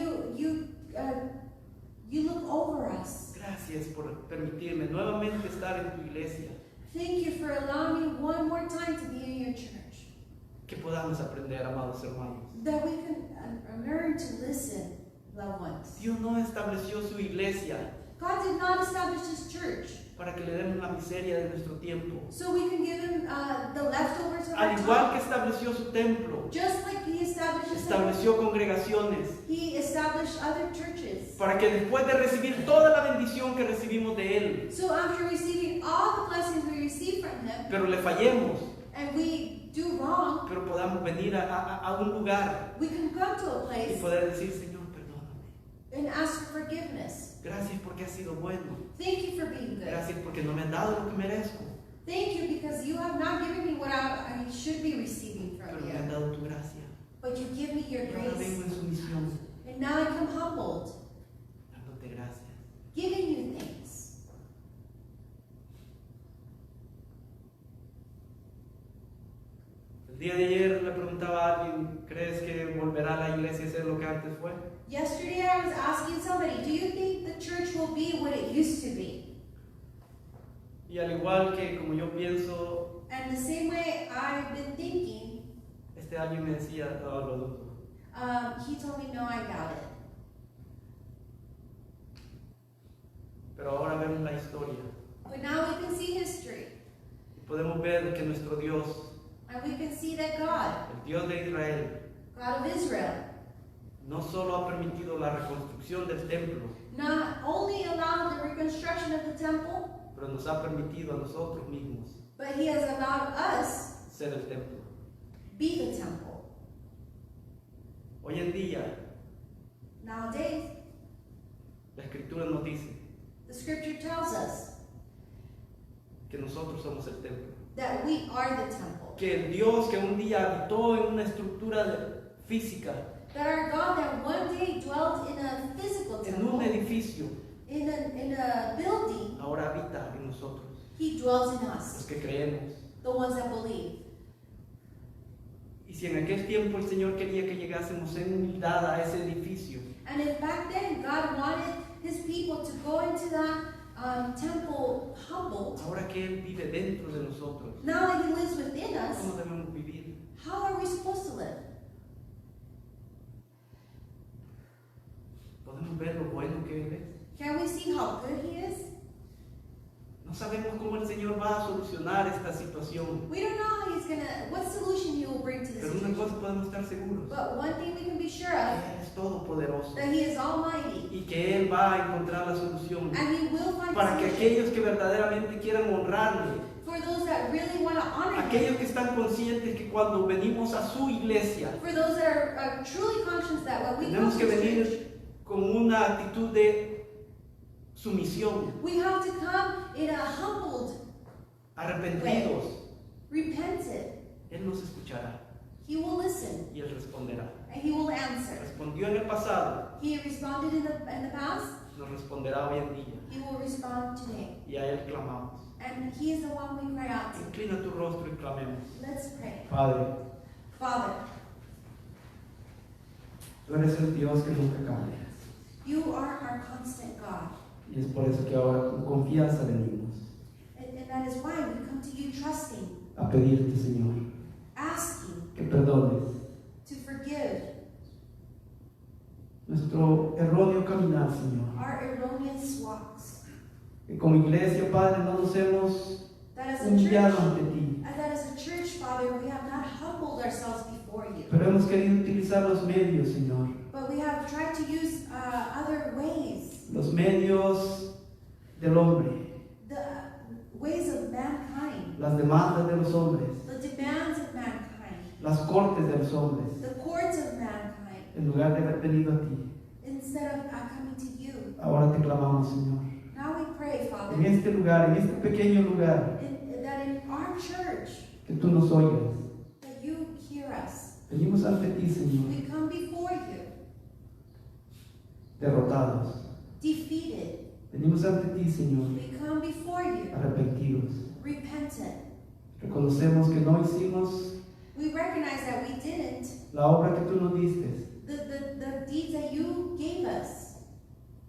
You look over us. Gracias por permitirme nuevamente estar en tu iglesia. Thank You for allowing me one more time to be in Your church. Que podamos aprender, amados hermanos. that we can learn to listen, loved ones. Dios no estableció su iglesia God did not establish His church para que le demos la miseria de nuestro tiempo. so we can give Him the leftovers of Al our igual time. que estableció su templo, Just like He established His estableció congregaciones He established other churches. para que después de recibir toda la bendición que recibimos de Él, So after receiving all the blessings we receive from Him, pero le fallemos, and we do wrong, pero podamos venir a un lugar we can come to a y place poder decir, Señor, perdóname. and ask for forgiveness. Gracias porque has sido bueno. Thank you for being good. Gracias porque no me has dado lo que merezco, Thank you because you have not given me what I should be receiving pero from me has you. dado tu gracia. But you give me your Y ahora grace. vengo en sumisión, And now I come humbled, dándote gracias. giving you thanks. El día de ayer le preguntaba a alguien, ¿crees que volverá a la iglesia a ser lo que antes fue? Yesterday I was asking somebody, do you think the church will be what it used to be? Y al igual que como yo pienso, And the same way I've been thinking, alguien me decía, no, lo dudo. he told me, no, I doubt it. Pero ahora vemos la historia But now we can see history. y podemos ver que nuestro Dios, And we can see that God, el Dios de Israel, God of Israel, no solo ha permitido la reconstrucción del templo, not only allowed the reconstruction of the temple, pero nos ha permitido a nosotros mismos but He has allowed us ser el templo. be the temple. Hoy en día, Nowadays, la Escritura nos dice the scripture tells us que nosotros somos el templo. that we are the temple. Que el Dios que un día habitó en una estructura física, That our God that one day dwelt in a physical en un temple, edificio, in a building, ahora habita en nosotros, He dwells in los us, que creemos. the ones that believe. Y si en aquel tiempo el Señor quería que llegásemos en humildad a ese edificio, And if back then God wanted His people to go into that temple humbled, ahora que Él vive dentro de nosotros, now that He lives within us, ¿cómo debemos vivir? how are we supposed to live? ¿Podemos ver lo bueno que Él es? Can we see how good He is? No sabemos cómo el Señor va a solucionar esta situación, We don't know how He's what solution He will bring to this pero una situation. cosa podemos estar seguros, But one thing we can be sure que of, Él es todopoderoso that He is almighty, y que Él va a encontrar la solución and He will find para que solution aquellos que verdaderamente quieran honrarle, for those that really want to honor Him, aquellos que están conscientes que cuando venimos a su iglesia for those that are truly conscious that when we come tenemos to que His church, venir con una actitud de sumisión, we have to come in a humbled, arrepentidos. repented. Él nos escuchará He will listen y Él responderá. and He will answer. Respondió en el pasado, He responded in the past, nos responderá hoy en día He will respond today. y a Él clamamos. And He is the one we cry out to. Inclina tu rostro y clamemos. Let's pray. Padre, Father, tú eres el Dios que nunca cambia You are our constant God. y es por eso que ahora con confianza venimos And that is why we come to You trusting, a pedirte, Señor, asking que perdones to forgive nuestro erróneo caminar, Señor. our erroneous walks. Que como iglesia, Padre, no nos hemos That as a humillado church, ante ti, and that as a church, Father, we have not humbled ourselves before You. pero hemos querido utilizar los medios, Señor, But we have tried to use other ways, los medios del hombre, the ways of mankind, las demandas de los hombres, the demands of mankind, las cortes de los hombres, the courts of mankind, en lugar de haber venido a ti. instead of coming to You. Ahora te clamamos, Señor, Now we pray, Father, en este lugar, en este pequeño lugar, that in our church, que tú nos oigas. that You hear us. Venimos ante ti, Señor, We come before You, derrotados. defeated. Venimos ante ti, Señor, We come before You, arrepentidos. repentant. Reconocemos que no hicimos We recognize that we didn't la obra que tú nos diste the deeds that You gave us,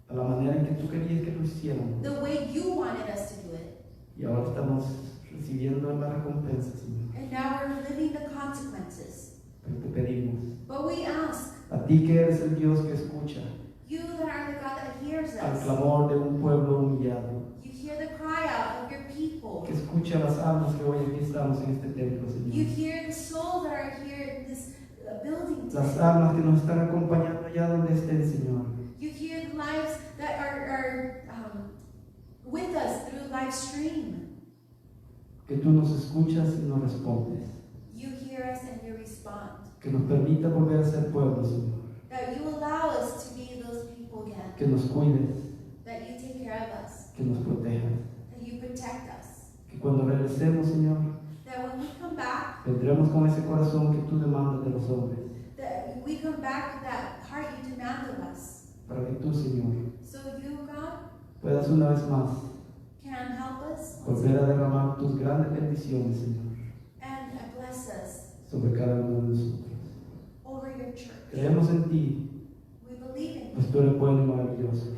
a la manera en que tú querías que lo hiciéramos. the way You wanted us to do it. Y ahora estamos recibiendo la recompensa, Señor. And now we're living the consequences. Pero te pedimos, But we ask, a ti que eres el Dios que escucha you that are the God that hears al us, clamor de un pueblo humillado, you hear the cry out of your people. que escucha las almas que hoy aquí estamos en este templo, You Señor. hear the souls that are here in this building Las today. almas que nos están acompañando allá donde estén, Señor. You hear the lives that are with us through live stream. Que tú nos escuchas y nos respondes. You hear us and you respond. Que nos permita volver a ser pueblo, Señor. That you allow us to be those people again. Que nos cuides, That you take care of us. que nos protejas. That you protect us. Que cuando regresemos, Señor, That when we come back, vendremos con ese corazón que tú demandas de los hombres. that we come back with that heart you demand of us. Para que tú, Señor, So you, God, puedas una vez más can help us volver a derramar tus grandes bendiciones, Señor, and bless us sobre cada uno de nosotros. over your church. Creemos en ti, We believe in pues you tú eres bueno y maravilloso.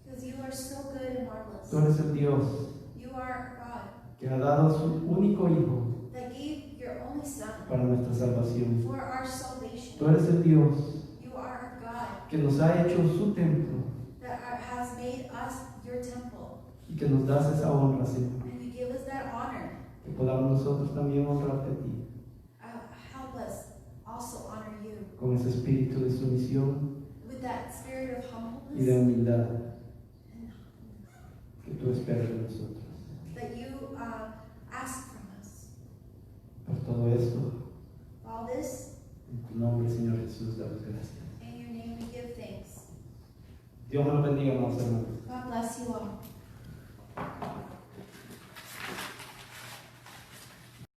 because you are so good and marvelous. Tú eres el Dios You are God que ha dado a su único Hijo that gave your only Son para nuestra salvación. for our salvation. Tú eres el Dios You are God que nos ha hecho su templo that has made us your temple. y que nos das esa honra, Señor. And you give us that honor. Que podamos nosotros también honrarte a ti Help us also honor you con ese espíritu de sumisión with that spirit of y de humbleness humildad and que tú esperas de nosotros. that you ask from us. Por todo esto, All this, en tu nombre, Señor Jesús, damos gracias. in your name we give thanks. Dios me lo bendiga, amados hermanos. God bless you all.